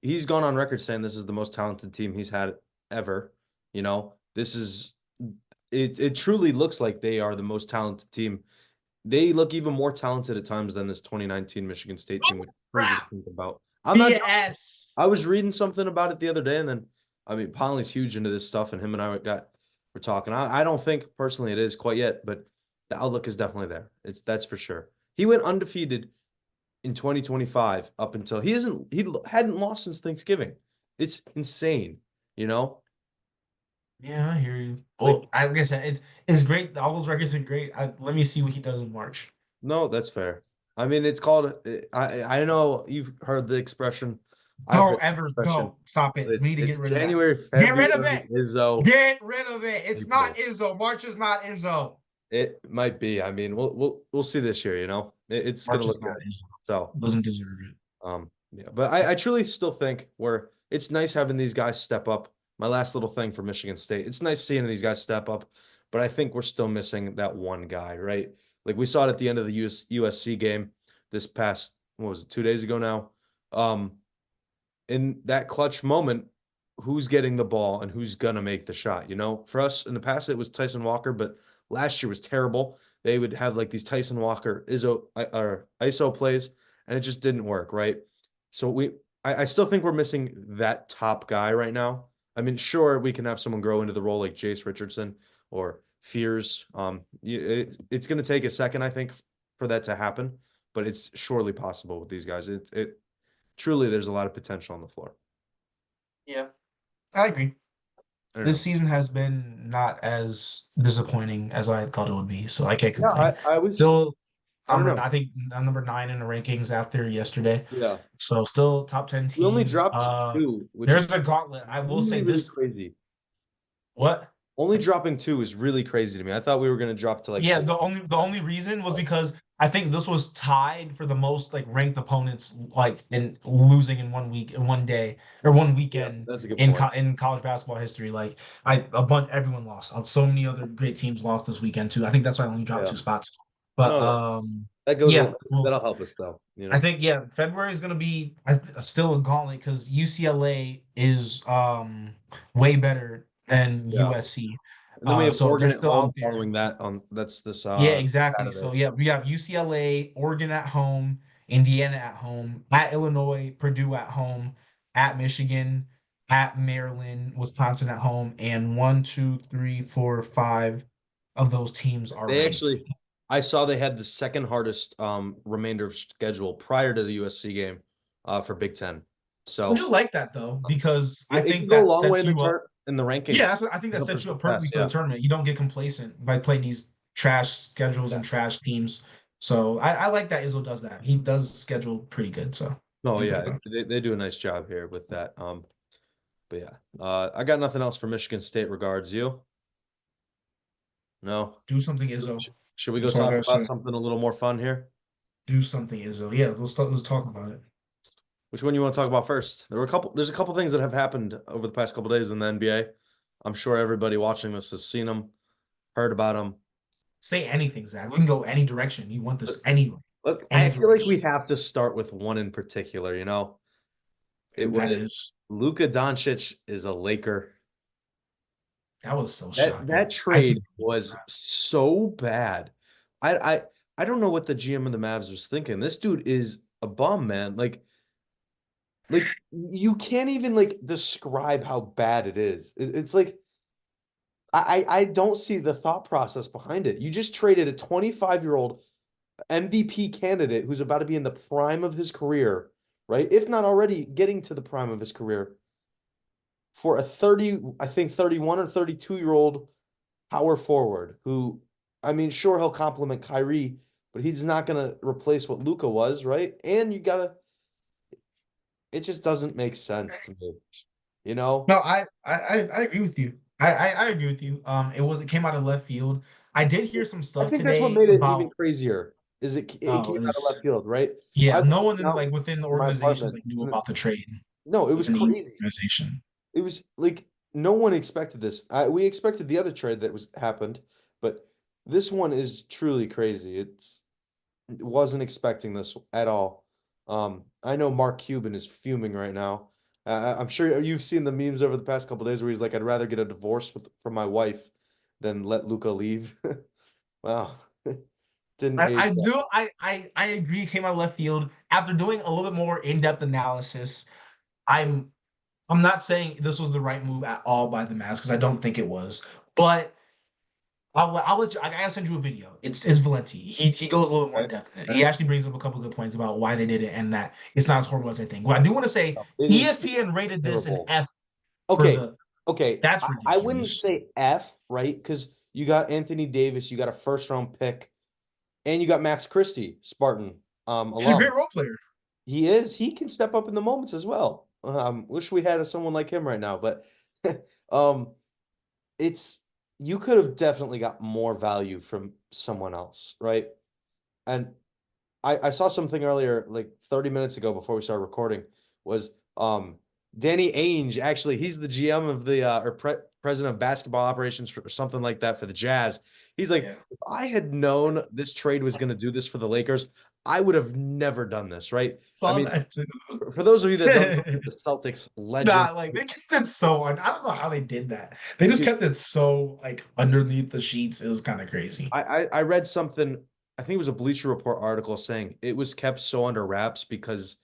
Speaker 1: he's gone on record saying this is the most talented team he's had ever. You know, this is it. It truly looks like they are the most talented team. They look even more talented at times than this 2019 Michigan State team, which is crazy to
Speaker 2: Crap.
Speaker 1: think about. I'm not.
Speaker 2: BS.
Speaker 1: I was reading something about it the other day, and then I mean, Conley's huge into this stuff, and him and I we're talking. I don't think personally it is quite yet, but the outlook is definitely there. That's for sure. He went undefeated in 2025 up until he hadn't lost since Thanksgiving. It's insane, you know?
Speaker 2: Yeah, I hear you.
Speaker 1: Like,
Speaker 2: Well, I guess it's great. All those records are great. Let me see what he does in March.
Speaker 1: no, that's fair. I mean, it's called I know you've heard the expression. I've
Speaker 2: Don't
Speaker 1: heard the
Speaker 2: ever
Speaker 1: expression,
Speaker 2: don't stop
Speaker 1: but
Speaker 2: it. We need to
Speaker 1: it's
Speaker 2: get rid of that.
Speaker 1: January,
Speaker 2: Get rid of
Speaker 1: February,
Speaker 2: it.
Speaker 1: Izzo,
Speaker 2: Get rid of it. It's not
Speaker 1: April.
Speaker 2: Izzo. March is not Izzo.
Speaker 1: It might be. I mean, we'll see this year, you know. It's gonna
Speaker 2: March is
Speaker 1: look
Speaker 2: not
Speaker 1: good.
Speaker 2: Izzo.
Speaker 1: So,
Speaker 2: Doesn't deserve it.
Speaker 1: yeah, but I truly still think where it's nice having these guys step up. My last little thing for Michigan State. It's nice seeing these guys step up, but I think we're still missing that one guy, right? Like we saw it at the end of the USC game this past, what was it, 2 days ago now? Um, in that clutch moment, who's getting the ball and who's gonna make the shot? You know, for us in the past it was Tyson Walker, but last year was terrible. They would have like these Tyson Walker or ISO plays, and it just didn't work, right? So I still think we're missing that top guy right now. I mean, sure, we can have someone grow into the role like Jace Richardson or Fears. It's going to take a second, I think, for that to happen, but it's surely possible with these guys. It truly, there's a lot of potential on the floor.
Speaker 2: Yeah, I agree.
Speaker 1: I don't
Speaker 2: This
Speaker 1: know.
Speaker 2: season has been not as disappointing as I thought it would be, so I can't
Speaker 1: Yeah,
Speaker 2: complain.
Speaker 1: I was.
Speaker 2: Still,
Speaker 1: I don't know.
Speaker 2: I think I'm number 9 in the rankings after yesterday,
Speaker 1: Yeah,
Speaker 2: so still top 10
Speaker 1: we only
Speaker 2: team.
Speaker 1: dropped two, which is
Speaker 2: There's a gauntlet. I will say
Speaker 1: really
Speaker 2: this.
Speaker 1: crazy.
Speaker 2: What?
Speaker 1: Only dropping two is really crazy to me. I thought we were going to drop to like
Speaker 2: Yeah,
Speaker 1: four.
Speaker 2: the only reason was because I think this was tied for the most like ranked opponents like in losing in 1 week in 1 day or one
Speaker 1: Yeah,
Speaker 2: weekend
Speaker 1: that's a good point.
Speaker 2: in college basketball history. Like a bunch everyone lost. So many other great teams lost this weekend too. I think that's why I only dropped
Speaker 1: Yeah.
Speaker 2: 2 spots. But
Speaker 1: No, that goes.
Speaker 2: yeah, well,
Speaker 1: That'll help us though. You
Speaker 2: I
Speaker 1: know.
Speaker 2: think yeah, February is gonna be still a gauntlet because UCLA is way better than
Speaker 1: Yeah.
Speaker 2: USC.
Speaker 1: And then we have
Speaker 2: So they're
Speaker 1: Oregon at
Speaker 2: still out
Speaker 1: home
Speaker 2: there.
Speaker 1: following that on that's this
Speaker 2: Yeah, exactly.
Speaker 1: Saturday.
Speaker 2: So yeah, we have UCLA, Oregon at home, Indiana at home, at Illinois, Purdue at home, at Michigan, at Maryland, Wisconsin at home, and one, two, three, four, five of those teams are
Speaker 1: They
Speaker 2: ranked.
Speaker 1: actually I saw they had the second hardest remainder of schedule prior to the USC game for Big Ten.
Speaker 2: I do
Speaker 1: So
Speaker 2: like that though, because I
Speaker 1: it can
Speaker 2: think
Speaker 1: go a
Speaker 2: that
Speaker 1: long way
Speaker 2: sets
Speaker 1: in the
Speaker 2: you up.
Speaker 1: in the
Speaker 2: Yeah,
Speaker 1: rankings
Speaker 2: I think
Speaker 1: to
Speaker 2: that
Speaker 1: help
Speaker 2: sets
Speaker 1: for
Speaker 2: you up perfectly
Speaker 1: success.
Speaker 2: for the
Speaker 1: Yeah.
Speaker 2: tournament. You don't get complacent by playing these trash schedules and
Speaker 1: Yeah.
Speaker 2: trash teams. So I like that Izzo does that. He does schedule pretty good. So
Speaker 1: No,
Speaker 2: things like
Speaker 1: yeah,
Speaker 2: that.
Speaker 1: they do a nice job here with that. But yeah, I got nothing else for Michigan State regards. You? No.
Speaker 2: Do something, Izzo.
Speaker 1: Should we go
Speaker 2: That's all I
Speaker 1: talk
Speaker 2: gotta
Speaker 1: about
Speaker 2: say.
Speaker 1: something a little more fun here?
Speaker 2: Do something, Izzo. Yeah, let's talk about it.
Speaker 1: Which one you want to talk about first? There's a couple things that have happened over the past couple days in the NBA. I'm sure everybody watching this has seen them, heard about them.
Speaker 2: Say anything, Zach. We can go any direction. You want this anyway.
Speaker 1: Look, I
Speaker 2: Any
Speaker 1: feel like we
Speaker 2: direction.
Speaker 1: have to start with one in particular, you know. It
Speaker 2: And that
Speaker 1: was
Speaker 2: is
Speaker 1: Luka Doncic is a Laker.
Speaker 2: that was so
Speaker 1: That
Speaker 2: shocking. I
Speaker 1: trade
Speaker 2: can't believe
Speaker 1: was so bad. I I I don't know what the GM of the Mavs was thinking. This dude is a bum, man. Like you can't even like describe how bad it is. It's like I don't see the thought process behind it. You just traded a 25-year-old MVP candidate who's about to be in the prime of his career, right? If not already getting to the prime of his career for a 30, I think 31 or 32-year-old power forward who, I mean, sure, he'll complement Kyrie, but he's not going to replace what Luca was, right? And you got to it just doesn't make sense to me, you know?
Speaker 2: No, I agree with you. I agree with you. It came out of left field. I did hear some
Speaker 1: I
Speaker 2: stuff
Speaker 1: think that's what
Speaker 2: today
Speaker 1: made it even
Speaker 2: about
Speaker 1: crazier. Is it came out of left
Speaker 2: is
Speaker 1: field, right? I
Speaker 2: yeah,
Speaker 1: was
Speaker 2: no one
Speaker 1: sitting
Speaker 2: in
Speaker 1: out
Speaker 2: like within the
Speaker 1: in my
Speaker 2: organizations
Speaker 1: apartment.
Speaker 2: like knew
Speaker 1: And
Speaker 2: about the trade
Speaker 1: no, it was
Speaker 2: within the
Speaker 1: crazy.
Speaker 2: organization.
Speaker 1: It was like no one expected this. We expected the other trade that was happened, but this one is truly crazy. Wasn't expecting this at all. I know Mark Cuban is fuming right now. I'm sure you've seen the memes over the past couple days where he's like, "I'd rather get a divorce from my wife than let Luca leave." Wow, didn't age
Speaker 2: I
Speaker 1: well.
Speaker 2: do I agree it came out of left field. After doing a little bit more in-depth analysis, I'm I'm not saying this was the right move at all by the Mavs because I don't think it was. But I'll let you. I gotta send you a video. It's Valenti. He goes a little bit more in
Speaker 1: Okay.
Speaker 2: depth. He actually brings up a couple good points about why they did it and that it's not as horrible as I think. But I do want to say
Speaker 1: It is
Speaker 2: ESPN rated this an
Speaker 1: terrible.
Speaker 2: F for
Speaker 1: Okay,
Speaker 2: the.
Speaker 1: okay.
Speaker 2: That's
Speaker 1: I wouldn't
Speaker 2: ridiculous.
Speaker 1: say F, right? Because you got Anthony Davis, you got a first round pick, and you got Max Christie, Spartan
Speaker 2: He's a
Speaker 1: alum.
Speaker 2: great role player.
Speaker 1: He is. He can step up in the moments as well. Wish we had someone like him right now, but um, it's you could have definitely got more value from someone else, right? And I saw something earlier, like 30 minutes ago before we started recording, was Danny Ainge. Actually, he's the GM of the president of basketball operations for or something like that for the Jazz. He's like,
Speaker 2: Yeah,
Speaker 1: if I had known this trade was going to do this for the Lakers, I would have never done this, right? I
Speaker 2: saw
Speaker 1: mean,
Speaker 2: that too.
Speaker 1: for those of you that don't know, the Celtics legend,
Speaker 2: Nah, like they kept it so. I don't know how they did that. They just kept it so like underneath the sheets. It was kind of crazy.
Speaker 1: I read something. I think it was a Bleacher Report article saying it was kept so under wraps because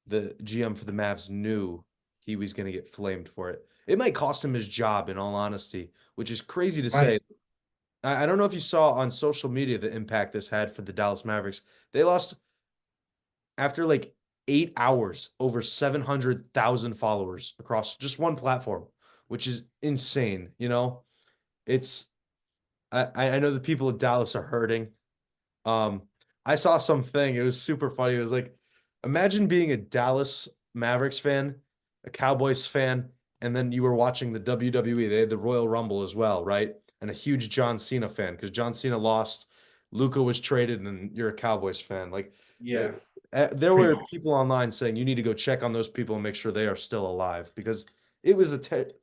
Speaker 1: the GM for the Mavs knew he was going to get flamed for it. It might cost him his job, in all honesty, which is crazy to
Speaker 2: Right.
Speaker 1: say. I don't know if you saw on social media the impact this had for the Dallas Mavericks. They lost after like 8 hours over 700,000 followers across just one platform, which is insane. You know, it's I know the people of Dallas are hurting. Um, I saw something. It was super funny. It was like, imagine being a Dallas Mavericks fan, a Cowboys fan, and then you were watching the WWE. They had the Royal Rumble as well, right? And a huge John Cena fan because John Cena lost. Luca was traded, and you're a Cowboys fan. Like, uh,
Speaker 2: Yeah.
Speaker 1: there
Speaker 2: Pretty
Speaker 1: were
Speaker 2: awesome.
Speaker 1: people online saying you need to go check on those people and make sure they are still alive because it was that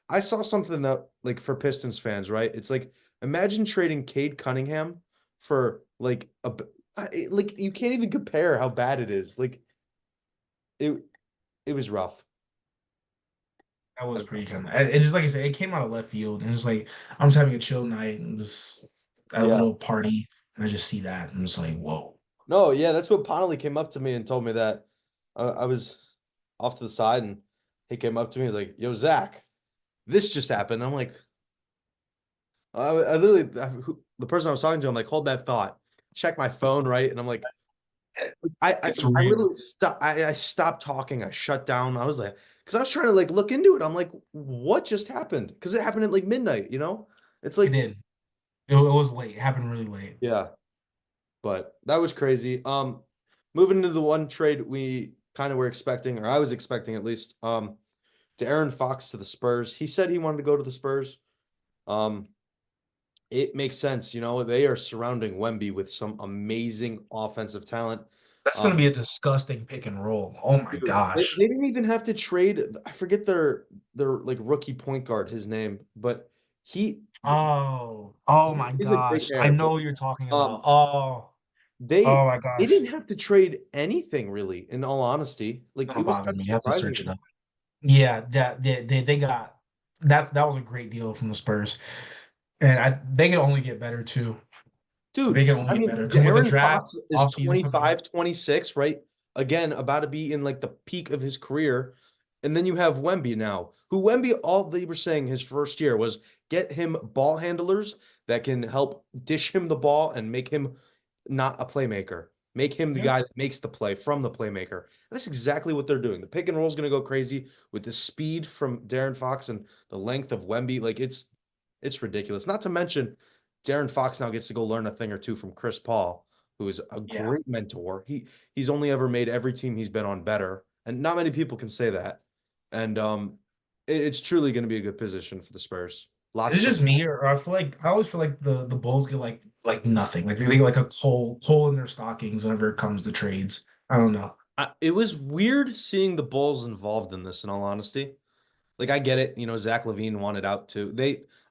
Speaker 1: I saw something that like for Pistons fans, right? It's like imagine trading Cade Cunningham for like like you can't even compare how bad it is. Like it it was rough.
Speaker 2: That was pretty kind of. It just like I said, it came out of left field, and it's like I'm just having a chill night and just at a
Speaker 1: Yeah.
Speaker 2: little party, and I just see that, and I'm just like, whoa.
Speaker 1: No, yeah, that's what Connolly came up to me and told me that I was off to the side and he came up to me. He's like, "Yo, Zach, this just happened." I'm like, I literally the person I was talking to. I'm like, "Hold that thought." Check my phone, right? And I'm like,
Speaker 2: It's
Speaker 1: I
Speaker 2: real.
Speaker 1: literally stopped. I stopped talking. I shut down. I was like, because I was trying to like look into it. I'm like, what just happened? Because it happened at like midnight. You know, it's
Speaker 2: It
Speaker 1: like,
Speaker 2: did. It was late. It happened really late.
Speaker 1: yeah. But that was crazy. Moving into the one trade we kind of were expecting, or I was expecting at least. To Aaron Fox to the Spurs. He said he wanted to go to the Spurs. Um, it makes sense. You know, they are surrounding Wemby with some amazing offensive talent.
Speaker 2: That's
Speaker 1: Um,
Speaker 2: gonna be a disgusting pick and roll. Oh my
Speaker 1: Dude, they
Speaker 2: gosh.
Speaker 1: didn't even have to trade. I forget their like rookie point guard, his name, but he
Speaker 2: Oh my
Speaker 1: he's a great
Speaker 2: gosh. I
Speaker 1: player.
Speaker 2: know
Speaker 1: But
Speaker 2: what you're talking about.
Speaker 1: um,
Speaker 2: Oh
Speaker 1: they
Speaker 2: my
Speaker 1: they
Speaker 2: gosh.
Speaker 1: didn't have to trade anything really. In all honesty, like it
Speaker 2: Don't
Speaker 1: was
Speaker 2: bother
Speaker 1: kind of
Speaker 2: me. I have to
Speaker 1: surprising
Speaker 2: search
Speaker 1: to
Speaker 2: it
Speaker 1: me,
Speaker 2: up. Yeah, that they got that was a great deal from the Spurs. And they can only get better too. They
Speaker 1: dude.
Speaker 2: can only
Speaker 1: I
Speaker 2: get
Speaker 1: mean,
Speaker 2: better. Come with the
Speaker 1: Aaron
Speaker 2: draft
Speaker 1: Fox is
Speaker 2: offseason coming up.
Speaker 1: 25, 26, right? Again, about to be in like the peak of his career. And then you have Wemby now, who Wemby, all they were saying his first year was get him ball handlers that can help dish him the ball and make him not a playmaker. Make him the
Speaker 2: Yeah.
Speaker 1: guy that makes the play from the playmaker. That's exactly what they're doing. The pick and roll is going to go crazy with the speed from Darren Fox and the length of Wemby. Like it's ridiculous. Not to mention Darren Fox now gets to go learn a thing or two from Chris Paul, who is a
Speaker 2: Yeah.
Speaker 1: great mentor. He's only ever made every team he's been on better, and not many people can say that. And it's truly going to be a good position for the Spurs.
Speaker 2: Is
Speaker 1: Lots
Speaker 2: it
Speaker 1: to
Speaker 2: just me, or I always feel like the Bulls get like nothing. Like they get like a hole in their stockings whenever it comes to trades. I don't know.
Speaker 1: it was weird seeing the Bulls involved in this, in all honesty. Like I get it, Zach LaVine wanted out too.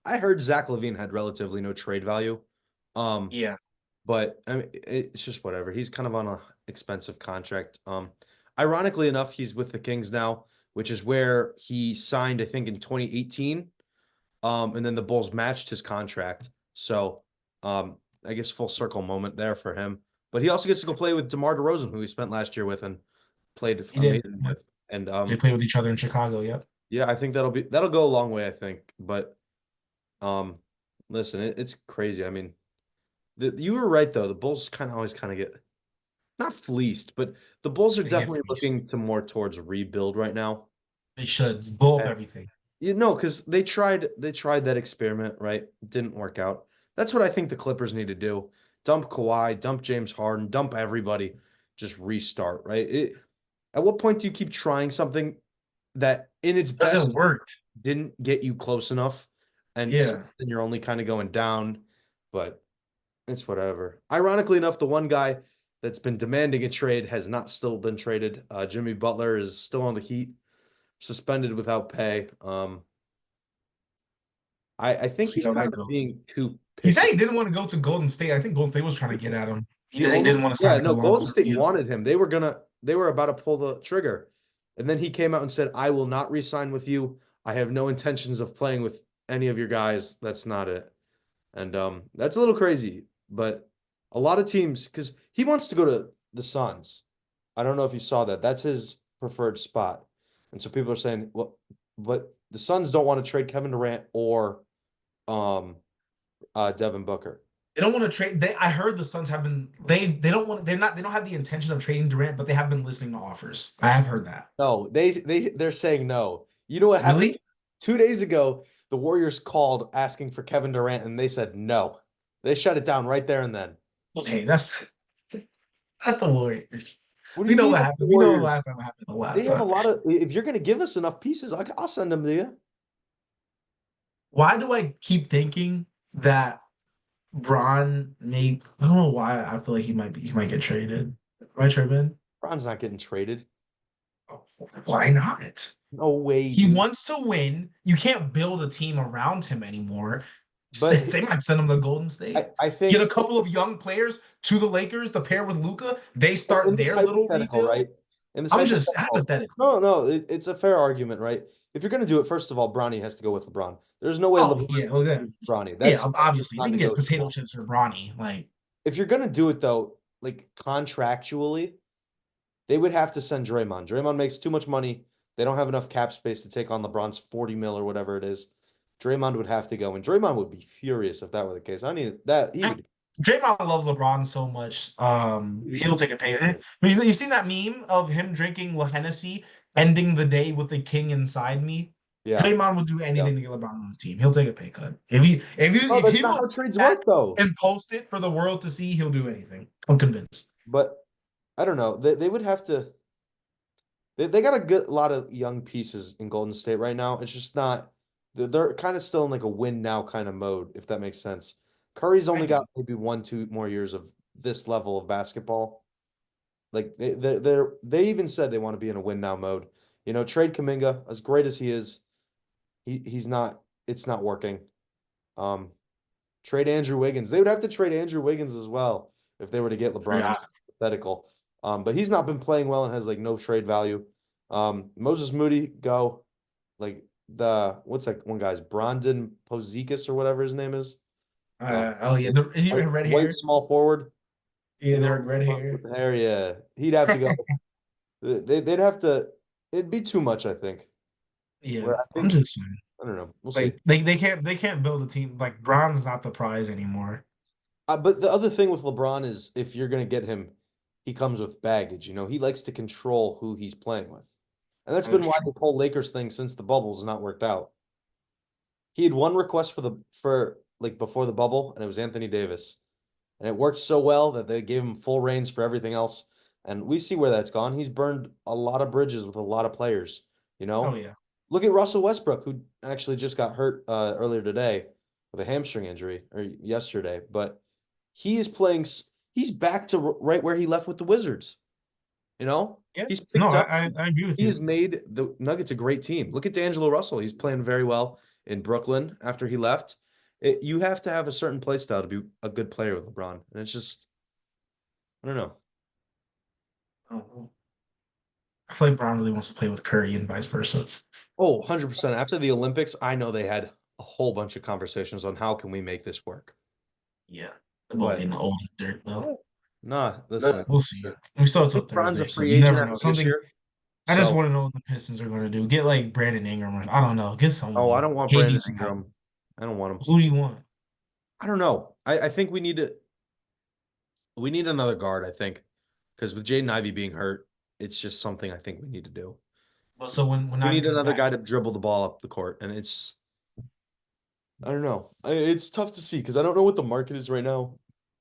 Speaker 1: I heard Zach LaVine had relatively no trade value. Um,
Speaker 2: Yeah.
Speaker 1: but I mean, it's just whatever. He's kind of on a expensive contract. Ironically enough, he's with the Kings now, which is where he signed, I think, in 2018. And then the Bulls matched his contract. So, I guess full circle moment there for him. But he also gets to go play with DeMar DeRozan, who he spent last year with and played
Speaker 2: He did.
Speaker 1: amazing
Speaker 2: Yep.
Speaker 1: with. And
Speaker 2: They play with each other in Chicago. Yep.
Speaker 1: yeah, I think that'll go a long way, I think. But um, listen, it's crazy. I mean, you were right though. The Bulls always kind of get not fleeced, but the Bulls are
Speaker 2: They get
Speaker 1: definitely
Speaker 2: fleeced.
Speaker 1: looking to more towards rebuild right now.
Speaker 2: They should blow up
Speaker 1: And,
Speaker 2: everything.
Speaker 1: because they tried that experiment, right? Didn't work out. That's what I think the Clippers need to do. Dump Kawhi, dump James Harden, dump everybody, just restart, right? At what point do you keep trying something that in its best
Speaker 2: Doesn't work.
Speaker 1: didn't get you close enough, and
Speaker 2: Yeah.
Speaker 1: since then you're only kind of going down, but it's whatever. Ironically enough, the one guy that's been demanding a trade has not still been traded. Jimmy Butler is still on the Heat, suspended without pay. I think
Speaker 2: See
Speaker 1: he's
Speaker 2: how
Speaker 1: kind
Speaker 2: that
Speaker 1: of
Speaker 2: goes.
Speaker 1: being too
Speaker 2: He said
Speaker 1: picky.
Speaker 2: he didn't want to go to Golden State. I think Golden State was trying to get at him.
Speaker 1: The
Speaker 2: He
Speaker 1: only
Speaker 2: didn't want to sign
Speaker 1: Yeah,
Speaker 2: like a
Speaker 1: no,
Speaker 2: long
Speaker 1: Golden
Speaker 2: term
Speaker 1: State
Speaker 2: deal.
Speaker 1: wanted him. They were about to pull the trigger. And then he came out and said, "I will not re-sign with you. I have no intentions of playing with any of your guys. That's not it." And that's a little crazy, but a lot of teams, because he wants to go to the Suns. I don't know if you saw that. That's his preferred spot. And so people are saying, well, but the Suns don't want to trade Kevin Durant or um Devin Booker.
Speaker 2: They don't want to trade. I heard the Suns have been they don't want they don't have the intention of trading Durant, but they have been listening to offers. I have heard that.
Speaker 1: No, they're saying no. You know what happened?
Speaker 2: Really?
Speaker 1: 2 days ago, the Warriors called asking for Kevin Durant, and they said no. They shut it down right there and then.
Speaker 2: Okay, that's the Warriors.
Speaker 1: What do
Speaker 2: We
Speaker 1: you
Speaker 2: know
Speaker 1: mean
Speaker 2: what
Speaker 1: that's the
Speaker 2: happened. We know the
Speaker 1: Warriors?
Speaker 2: last time what happened the
Speaker 1: They
Speaker 2: last
Speaker 1: have a
Speaker 2: time.
Speaker 1: lot of. If you're going to give us enough pieces, I'll send them to you.
Speaker 2: Why do I keep thinking that Braun may I don't know why I feel like he might get traded. Am I tripping?
Speaker 1: Bron's not getting traded.
Speaker 2: Why not?
Speaker 1: No way,
Speaker 2: He
Speaker 1: dude.
Speaker 2: wants to win. You can't build a team around him anymore.
Speaker 1: But
Speaker 2: They might send him to Golden State.
Speaker 1: I
Speaker 2: Get a
Speaker 1: think
Speaker 2: couple of young players to the Lakers to pair with Luca. They
Speaker 1: in
Speaker 2: start
Speaker 1: this
Speaker 2: their little
Speaker 1: hypothetical,
Speaker 2: rebuild.
Speaker 1: right? In this
Speaker 2: I'm just
Speaker 1: hypothetical,
Speaker 2: hypothetically.
Speaker 1: no, no, it's a fair argument, right? If you're going to do it, first of all, Bronny has to go with LeBron. There's no way
Speaker 2: Oh
Speaker 1: LeBron
Speaker 2: yeah, oh yeah,
Speaker 1: leaves Bronny.
Speaker 2: yeah.
Speaker 1: That's just
Speaker 2: Obviously, they can get potato
Speaker 1: non-negotiable.
Speaker 2: chips for Bronny. Like
Speaker 1: If you're going to do it though, like contractually, they would have to send Draymond. Draymond makes too much money. They don't have enough cap space to take on LeBron's 40 mil or whatever it is. Draymond would have to go, and Draymond would be furious if that were the case. I need that he would.
Speaker 2: Draymond loves LeBron so much. He'll take a pay. But you seen that meme of him drinking La Hennessy, ending the day with the king inside me?
Speaker 1: Yeah,
Speaker 2: Draymond will do
Speaker 1: yeah.
Speaker 2: anything to get LeBron on the team. He'll take a pay cut.
Speaker 1: No,
Speaker 2: If
Speaker 1: that's
Speaker 2: he
Speaker 1: not
Speaker 2: will
Speaker 1: how
Speaker 2: say
Speaker 1: trades
Speaker 2: that
Speaker 1: work, though.
Speaker 2: and post it for the world to see, he'll do anything. I'm convinced.
Speaker 1: But I don't know. They would have to. They got a good lot of young pieces in Golden State right now. It's just not. They're kind of still in like a win now kind of mode, if that makes sense. Curry's
Speaker 2: I
Speaker 1: only
Speaker 2: do.
Speaker 1: got maybe 1, 2 more years of this level of basketball. Like they even said they want to be in a win now mode. Trade Kuminga, as great as he is, he's not. It's not working. Um, Trade Andrew Wiggins. They would have to trade Andrew Wiggins as well if they were to get LeBron in
Speaker 2: Yeah.
Speaker 1: this hypothetical. But he's not been playing well and has like no trade value. Moses Moody, go. Like what's that one guy's Brandon Pozikis or whatever his name is.
Speaker 2: Oh yeah. Is he red
Speaker 1: White
Speaker 2: hair?
Speaker 1: small forward.
Speaker 2: Yeah, they're red
Speaker 1: With
Speaker 2: hair.
Speaker 1: the hair, yeah. He'd have to go. They'd have to. It'd be too much, I think.
Speaker 2: Yeah,
Speaker 1: Where I
Speaker 2: I'm
Speaker 1: think
Speaker 2: just saying.
Speaker 1: I don't know. We'll see.
Speaker 2: Like they can't build a team like Bron's not the prize anymore.
Speaker 1: But the other thing with LeBron is if you're going to get him, he comes with baggage. He likes to control who he's playing with. And that's
Speaker 2: That
Speaker 1: been
Speaker 2: is
Speaker 1: why
Speaker 2: true.
Speaker 1: the whole Lakers thing since the bubble has not worked out. He had one request for like before the bubble, and it was Anthony Davis. and it worked so well that they gave him full reins for everything else. And we see where that's gone. He's burned a lot of bridges with a lot of players. You
Speaker 2: Oh
Speaker 1: know,
Speaker 2: yeah.
Speaker 1: look at Russell Westbrook, who actually just got hurt earlier today with a hamstring injury or yesterday, but he is playing. He's back to right where he left with the Wizards. You know,
Speaker 2: Yeah.
Speaker 1: he's
Speaker 2: No,
Speaker 1: picked up.
Speaker 2: I agree with
Speaker 1: He
Speaker 2: you.
Speaker 1: has made the Nuggets a great team. Look at D'Angelo Russell. He's playing very well in Brooklyn after he left. You have to have a certain play style to be a good player with LeBron. And it's just, I don't know.
Speaker 2: Oh, I feel like Brown really wants to play with Curry and vice versa.
Speaker 1: Oh, 100%. After the Olympics, I know they had a whole bunch of conversations on how can we make this work.
Speaker 2: Yeah. They're both
Speaker 1: But
Speaker 2: getting old and dirt though.
Speaker 1: nah, listen,
Speaker 2: We'll see. We still have till
Speaker 1: LeBron's
Speaker 2: Thursday,
Speaker 1: a
Speaker 2: so
Speaker 1: free
Speaker 2: you
Speaker 1: agent
Speaker 2: never know.
Speaker 1: after this
Speaker 2: Something
Speaker 1: year.
Speaker 2: I just
Speaker 1: So,
Speaker 2: want to know what the Pistons are going to do. Get like Brandon Ingram or I don't know. Get
Speaker 1: oh, I
Speaker 2: someone.
Speaker 1: don't want
Speaker 2: KD
Speaker 1: Brandon
Speaker 2: some help.
Speaker 1: Ingram. I don't want him.
Speaker 2: Who do you want?
Speaker 1: I don't know. I think we need another guard, I think. Because with Jaden Ivey being hurt, it's just something I think we need to do.
Speaker 2: Well, so when
Speaker 1: We
Speaker 2: Ivy
Speaker 1: need
Speaker 2: comes
Speaker 1: another
Speaker 2: back,
Speaker 1: guy to dribble the ball up the court, and I don't know. It's tough to see because I don't know what the market is right now.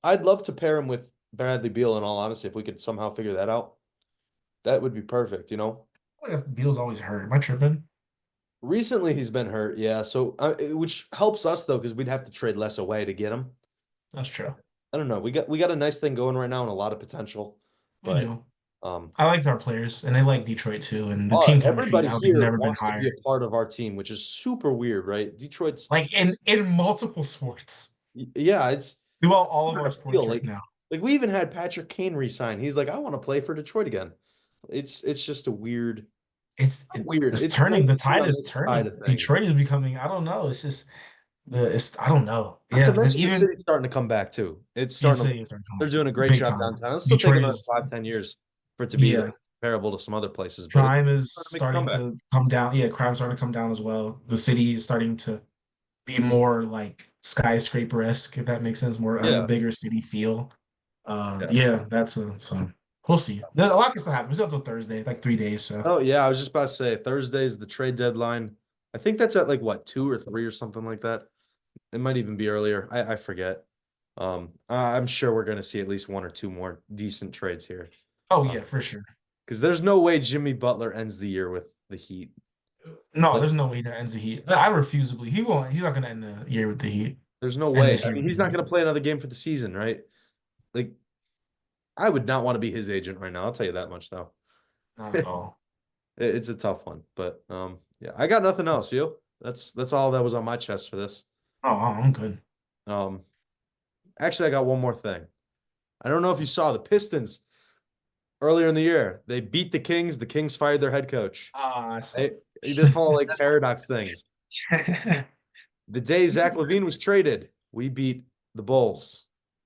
Speaker 1: I'd love to pair him with Bradley Beal, in all honesty, if we could somehow figure that out. That would be perfect, you know?
Speaker 2: I feel like Beal's always hurt. Am I tripping?
Speaker 1: Recently, he's been hurt, yeah. So, which helps us though, because we'd have to trade less away to get him.
Speaker 2: That's true.
Speaker 1: I don't know. We got a nice thing going right now and a lot of potential,
Speaker 2: We
Speaker 1: but
Speaker 2: do.
Speaker 1: um,
Speaker 2: I like our players, and they like Detroit too. And the team chemistry,
Speaker 1: everybody
Speaker 2: now they've
Speaker 1: here
Speaker 2: never been
Speaker 1: wants to be
Speaker 2: higher.
Speaker 1: a part of our team, which is super weird, right? Detroit's,
Speaker 2: Like in multiple sports,
Speaker 1: yeah, it's
Speaker 2: throughout all of
Speaker 1: weird
Speaker 2: our
Speaker 1: to feel
Speaker 2: sports right now.
Speaker 1: like we even had Patrick Kane resign. He's like, I want to play for Detroit again. It's just a weird, weird.
Speaker 2: It's
Speaker 1: It's
Speaker 2: turning.
Speaker 1: nice
Speaker 2: The
Speaker 1: to see
Speaker 2: tide
Speaker 1: on
Speaker 2: is
Speaker 1: this side
Speaker 2: turning.
Speaker 1: of
Speaker 2: Detroit
Speaker 1: things.
Speaker 2: is becoming. I don't know. It's just the. It's. I don't know.
Speaker 1: Not to
Speaker 2: Yeah, because
Speaker 1: mention the
Speaker 2: even
Speaker 1: city's starting to come back too. It's
Speaker 2: yeah,
Speaker 1: starting to.
Speaker 2: City is starting to come
Speaker 1: They're doing a great
Speaker 2: big
Speaker 1: job
Speaker 2: time.
Speaker 1: downtown. It'll still take
Speaker 2: Detroit
Speaker 1: another
Speaker 2: is.
Speaker 1: 5, 10 years for it to be
Speaker 2: Yeah,
Speaker 1: like comparable to some other places, but it's
Speaker 2: crime is
Speaker 1: starting to make a
Speaker 2: starting
Speaker 1: comeback.
Speaker 2: to come down. Yeah, crime's starting to come down as well. The city is starting to be more like skyscraper-esque, if that makes sense, more have a
Speaker 1: Yeah,
Speaker 2: bigger city feel.
Speaker 1: yeah.
Speaker 2: Yeah, that's a so we'll see. A lot can still happen. We still have till Thursday, like 3 days. So
Speaker 1: Oh yeah, I was just about to say Thursday's the trade deadline. I think that's at like what 2 or 3 or something like that. It might even be earlier. I forget. I'm sure we're gonna see at least 1 or 2 more decent trades here.
Speaker 2: oh yeah, for sure.
Speaker 1: Because there's no way Jimmy Butler ends the year with the Heat.
Speaker 2: No,
Speaker 1: Like,
Speaker 2: there's no way that ends the Heat. I refuse to believe he won't. He's not going to end the year with the Heat.
Speaker 1: there's no
Speaker 2: And
Speaker 1: way.
Speaker 2: this
Speaker 1: I
Speaker 2: year
Speaker 1: mean,
Speaker 2: with the
Speaker 1: he's not
Speaker 2: Heat,
Speaker 1: gonna play another game for the season, right? Like, I would not want to be his agent right now. I'll tell you that much though.
Speaker 2: not at all.
Speaker 1: It's a tough one, but yeah, I got nothing else. You? That's all that was on my chest for this.
Speaker 2: Oh, I'm good.
Speaker 1: Um, actually, I got one more thing. I don't know if you saw the Pistons earlier in the year. They beat the Kings. The Kings fired their head coach.
Speaker 2: Ah, so
Speaker 1: This whole like paradox things. The day Zach Levine was traded, we beat the Bulls,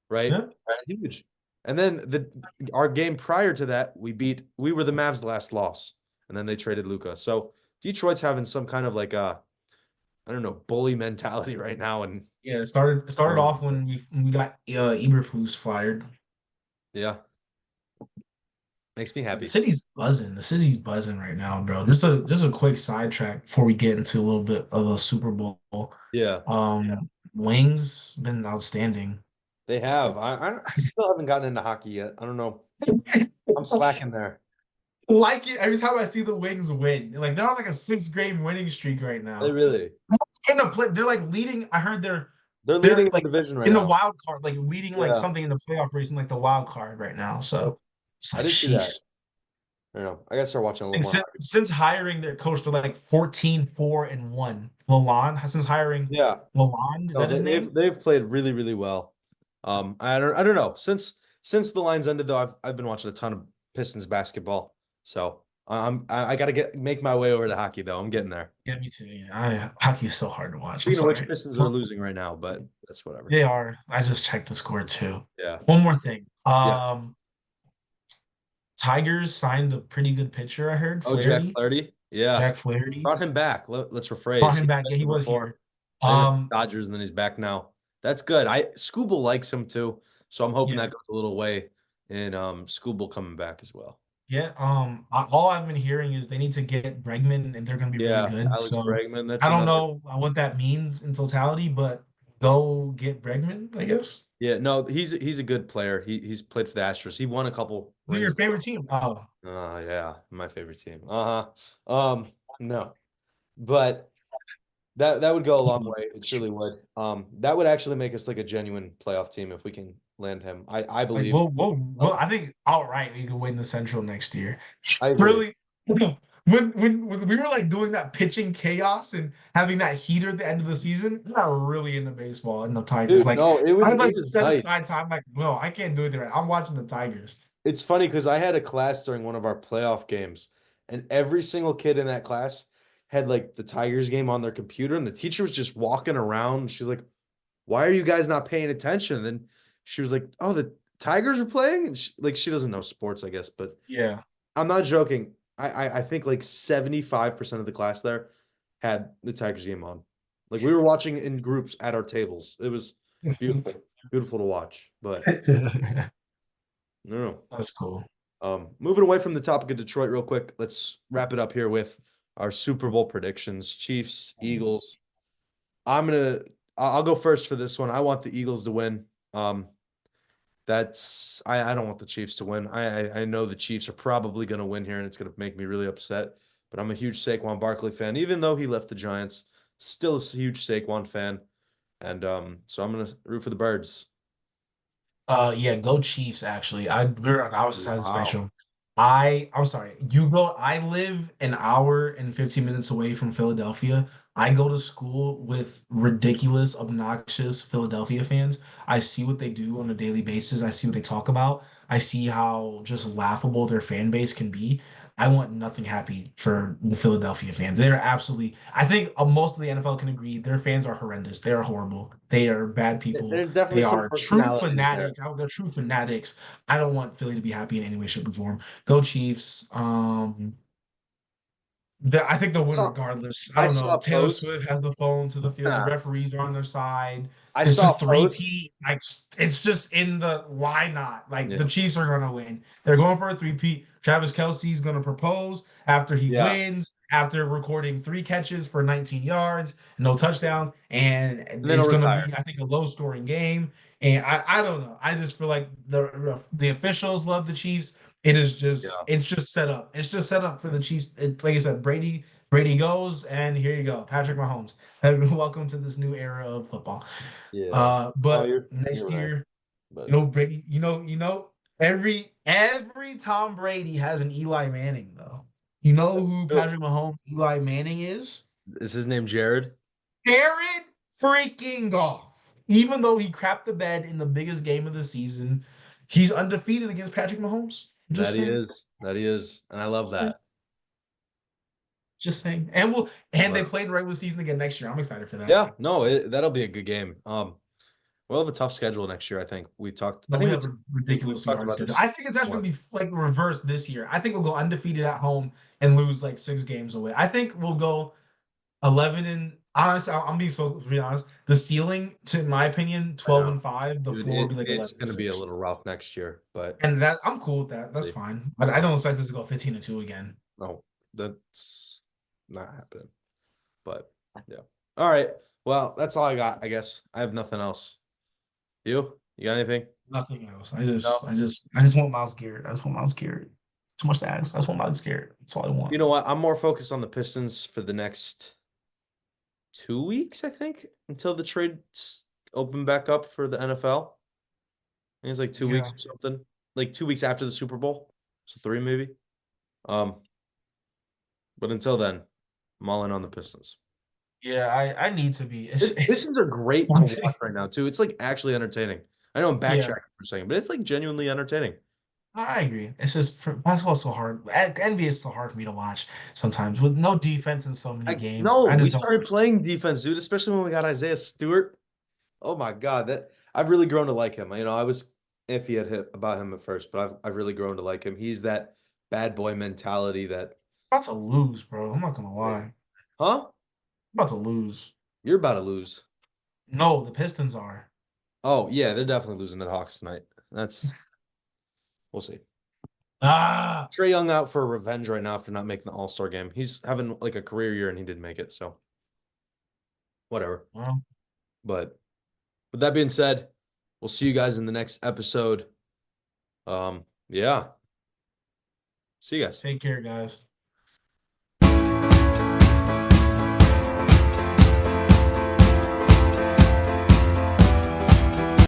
Speaker 1: right?
Speaker 2: yeah,
Speaker 1: Huge. And then our game prior to that, we were the Mavs' last loss, and then they traded Luca. So Detroit's having some kind of like I don't know, bully mentality right now, and
Speaker 2: yeah. It started
Speaker 1: um,
Speaker 2: off when we got Eberflus fired.
Speaker 1: yeah, makes me
Speaker 2: The
Speaker 1: happy.
Speaker 2: city's buzzing. The city's buzzing right now, bro. Just a quick sidetrack before we get into a little bit of a Super Bowl.
Speaker 1: Yeah,
Speaker 2: Wings been outstanding.
Speaker 1: they have. I still haven't gotten into hockey yet. I don't know. I'm slacking there.
Speaker 2: Like it every time I see the Wings win. Like they're on like a 6 game winning streak right
Speaker 1: They
Speaker 2: now.
Speaker 1: really.
Speaker 2: In the play, they're like leading. I heard
Speaker 1: They're leading
Speaker 2: they're
Speaker 1: in the
Speaker 2: like
Speaker 1: division right
Speaker 2: in the
Speaker 1: now.
Speaker 2: wild card, like leading like
Speaker 1: Yeah.
Speaker 2: something in the playoff race in like the wild card right now.
Speaker 1: Yep.
Speaker 2: So it's
Speaker 1: I
Speaker 2: like
Speaker 1: did see that.
Speaker 2: sheesh.
Speaker 1: I don't know. I gotta start watching a little
Speaker 2: And
Speaker 1: more
Speaker 2: since,
Speaker 1: hockey.
Speaker 2: since hiring their coach, they're like 14-4-1. Lalonde, since hiring
Speaker 1: Yeah.
Speaker 2: Lalonde, is
Speaker 1: No,
Speaker 2: that his
Speaker 1: they've
Speaker 2: name?
Speaker 1: they've played really, really well. I don't know. Since the lines ended though, I've been watching a ton of Pistons basketball. So I gotta make my way over to hockey though. I'm getting there.
Speaker 2: Yeah, me too. Yeah, hockey is so hard to watch. I'm
Speaker 1: Speaking of which,
Speaker 2: sorry.
Speaker 1: Pistons are losing right now, but that's whatever.
Speaker 2: They are. I just checked the score too.
Speaker 1: Yeah.
Speaker 2: One more thing.
Speaker 1: Yeah.
Speaker 2: Tigers signed a pretty good pitcher, I heard.
Speaker 1: Oh, Jack
Speaker 2: Flaherty.
Speaker 1: Flaherty. Yeah.
Speaker 2: Jack Flaherty.
Speaker 1: Brought him back. Let's
Speaker 2: Brought
Speaker 1: rephrase.
Speaker 2: him
Speaker 1: He
Speaker 2: back.
Speaker 1: was
Speaker 2: Yeah, he
Speaker 1: there
Speaker 2: was
Speaker 1: before.
Speaker 2: here.
Speaker 1: Playing with the
Speaker 2: Um,
Speaker 1: Dodgers, and then he's back now. That's good. Scooble likes him too, so I'm hoping
Speaker 2: yeah,
Speaker 1: that goes a little way in Scooble coming back as well.
Speaker 2: yeah. All I've been hearing is they need to get Bregman, and they're going to be really
Speaker 1: Yeah,
Speaker 2: good.
Speaker 1: Alex
Speaker 2: So
Speaker 1: Bregman. That's
Speaker 2: I don't
Speaker 1: another.
Speaker 2: know what that means in totality, but go get Bregman, I guess.
Speaker 1: Yeah, no, he's a good player. He's played for the Astros. He won a couple
Speaker 2: Who's
Speaker 1: rings.
Speaker 2: your favorite team? Oh,
Speaker 1: Yeah, my favorite team. No, but that would go a long way. It truly would. That would actually make us like a genuine playoff team if we can land him. I
Speaker 2: like
Speaker 1: believe.
Speaker 2: I think outright we could win the Central next year.
Speaker 1: I agree.
Speaker 2: Really, when we were like doing that pitching chaos and having that heater at the end of the season, I'm not really into baseball and the Tigers.
Speaker 1: Dude,
Speaker 2: Like
Speaker 1: no, it was
Speaker 2: I
Speaker 1: it
Speaker 2: like
Speaker 1: was
Speaker 2: set
Speaker 1: nice.
Speaker 2: aside time. Like, no, I can't do it right. I'm watching the Tigers.
Speaker 1: It's funny because I had a class during one of our playoff games, and every single kid in that class had like the Tigers game on their computer, and the teacher was just walking around. And she's like, "Why are you guys not paying attention?" And then she was like, "Oh, the Tigers are playing," and she doesn't know sports, I guess, but
Speaker 2: Yeah.
Speaker 1: I'm not joking. I think like 75% of the class there had the Tigers game on. Like we were watching in groups at our tables. It was beautiful, beautiful to watch. But no,
Speaker 2: That's cool.
Speaker 1: moving away from the topic of Detroit real quick, let's wrap it up here with our Super Bowl predictions. Chiefs, Eagles. I'm gonna I'll go first for this one. I want the Eagles to win. I don't want the Chiefs to win. I know the Chiefs are probably gonna win here, and it's gonna make me really upset. But I'm a huge Saquon Barkley fan, even though he left the Giants. Still a huge Saquon fan, and so I'm gonna root for the Birds.
Speaker 2: Yeah, go Chiefs. Actually, we're on opposite sides of the
Speaker 1: Wow.
Speaker 2: spectrum. I'm sorry. You go. I live an hour and 15 minutes away from Philadelphia. I go to school with ridiculous, obnoxious Philadelphia fans. I see what they do on a daily basis. I see what they talk about. I see how just laughable their fan base can be. I want nothing happy for the Philadelphia fans. They're absolutely, I think most of the NFL can agree their fans are horrendous. They are horrible. They are bad people.
Speaker 1: There's definitely
Speaker 2: They
Speaker 1: some
Speaker 2: are true
Speaker 1: personalities there.
Speaker 2: fanatics. They're true fanatics. I don't want Philly to be happy in any way, shape, or form. Go Chiefs. I think they'll win
Speaker 1: So
Speaker 2: regardless. I
Speaker 1: I
Speaker 2: don't
Speaker 1: saw
Speaker 2: know.
Speaker 1: a
Speaker 2: Taylor
Speaker 1: post.
Speaker 2: Swift has the phone to the field. The referees are on their side.
Speaker 1: I
Speaker 2: It's a
Speaker 1: saw a post.
Speaker 2: three-peat. Like it's just in the why not? Like
Speaker 1: Yeah.
Speaker 2: the Chiefs are gonna win. They're going for a three-peat. Travis Kelce's gonna propose after he
Speaker 1: Yeah.
Speaker 2: wins, after recording 3 catches for 19 yards, no touchdowns, and
Speaker 1: And then
Speaker 2: it's
Speaker 1: he'll
Speaker 2: gonna
Speaker 1: retire.
Speaker 2: be, I think, a low-scoring game. And I don't know. I just feel like the officials love the Chiefs.
Speaker 1: Yeah.
Speaker 2: It's just set up. It's just set up for the Chiefs. Like I said, Brady goes, and here you go, Patrick Mahomes. Welcome to this new era of football.
Speaker 1: Yeah. Oh,
Speaker 2: But
Speaker 1: you're
Speaker 2: next
Speaker 1: right.
Speaker 2: year,
Speaker 1: But
Speaker 2: Brady, every Tom Brady has an Eli Manning though. You know who
Speaker 1: oh,
Speaker 2: Patrick Mahomes' Eli Manning is?
Speaker 1: is his name Jared?
Speaker 2: Jared freaking Goff. Even though he crapped the bed in the biggest game of the season, he's undefeated against Patrick Mahomes.
Speaker 1: That
Speaker 2: Just
Speaker 1: he
Speaker 2: saying.
Speaker 1: is. That he is. And I love that.
Speaker 2: Just saying. And they
Speaker 1: But
Speaker 2: played regular season again next year. I'm excited for that.
Speaker 1: yeah, no, that'll be a good game. We'll have a tough schedule next year, I think. I
Speaker 2: No, we
Speaker 1: think
Speaker 2: have a
Speaker 1: we've
Speaker 2: ridiculously
Speaker 1: talked
Speaker 2: hard
Speaker 1: about
Speaker 2: schedule.
Speaker 1: this
Speaker 2: I think it's actually
Speaker 1: more.
Speaker 2: gonna be like reversed this year. I think we'll go undefeated at home and lose like 6 games away. I think we'll go 11 and honestly, I'm being so to be honest. The ceiling, to in my opinion,
Speaker 1: I
Speaker 2: 12
Speaker 1: know.
Speaker 2: and 5. The
Speaker 1: Dude,
Speaker 2: floor will be like
Speaker 1: it's
Speaker 2: 11 and
Speaker 1: gonna be a
Speaker 2: 6.
Speaker 1: little rough next year, but
Speaker 2: And that I'm cool with that. That's fine. But I
Speaker 1: uh,
Speaker 2: don't expect us to go 15-2 again.
Speaker 1: no, that's not happening. But yeah. All right. Well, that's all I got, I guess. I have nothing else. You got anything?
Speaker 2: Nothing else.
Speaker 1: No.
Speaker 2: I just want Miles Garrett. I just want Miles Garrett. Too much to ask. I just want Miles Garrett. That's all I want.
Speaker 1: You know what? I'm more focused on the Pistons for the next 2 weeks, I think, until the trades open back up for the NFL. I think it's like 2 weeks
Speaker 2: Yeah.
Speaker 1: or something. Like 2 weeks after the Super Bowl. So three maybe. Um, but until then, I'm all in on the Pistons.
Speaker 2: Yeah, I need to be.
Speaker 1: Pistons are
Speaker 2: It's
Speaker 1: great to
Speaker 2: one
Speaker 1: watch
Speaker 2: thing.
Speaker 1: right now, too. It's like actually entertaining. I know I'm
Speaker 2: Yeah.
Speaker 1: backtracking for a second, but it's like genuinely entertaining.
Speaker 2: I agree. It's just basketball's so hard. NBA is so hard for me to watch sometimes with no defense in so many
Speaker 1: I
Speaker 2: games.
Speaker 1: no,
Speaker 2: I
Speaker 1: we
Speaker 2: just don't.
Speaker 1: started playing defense, dude, especially when we got Isaiah Stewart. Oh my God, that I've really grown to like him. I was iffy about him at first, but I've really grown to like him. He's that bad boy mentality that,
Speaker 2: About to lose, bro. I'm not gonna
Speaker 1: yeah.
Speaker 2: lie. I'm
Speaker 1: Huh?
Speaker 2: about to lose.
Speaker 1: You're about to lose.
Speaker 2: No, the Pistons are.
Speaker 1: Oh yeah, they're definitely losing to the Hawks tonight. We'll see.
Speaker 2: Ah,
Speaker 1: Trey Young out for revenge right now after not making the All-Star game. He's having like a career year and he didn't make it, so whatever.
Speaker 2: well,
Speaker 1: But with that being said, we'll see you guys in the next episode. Yeah. See you guys.
Speaker 2: Take care, guys.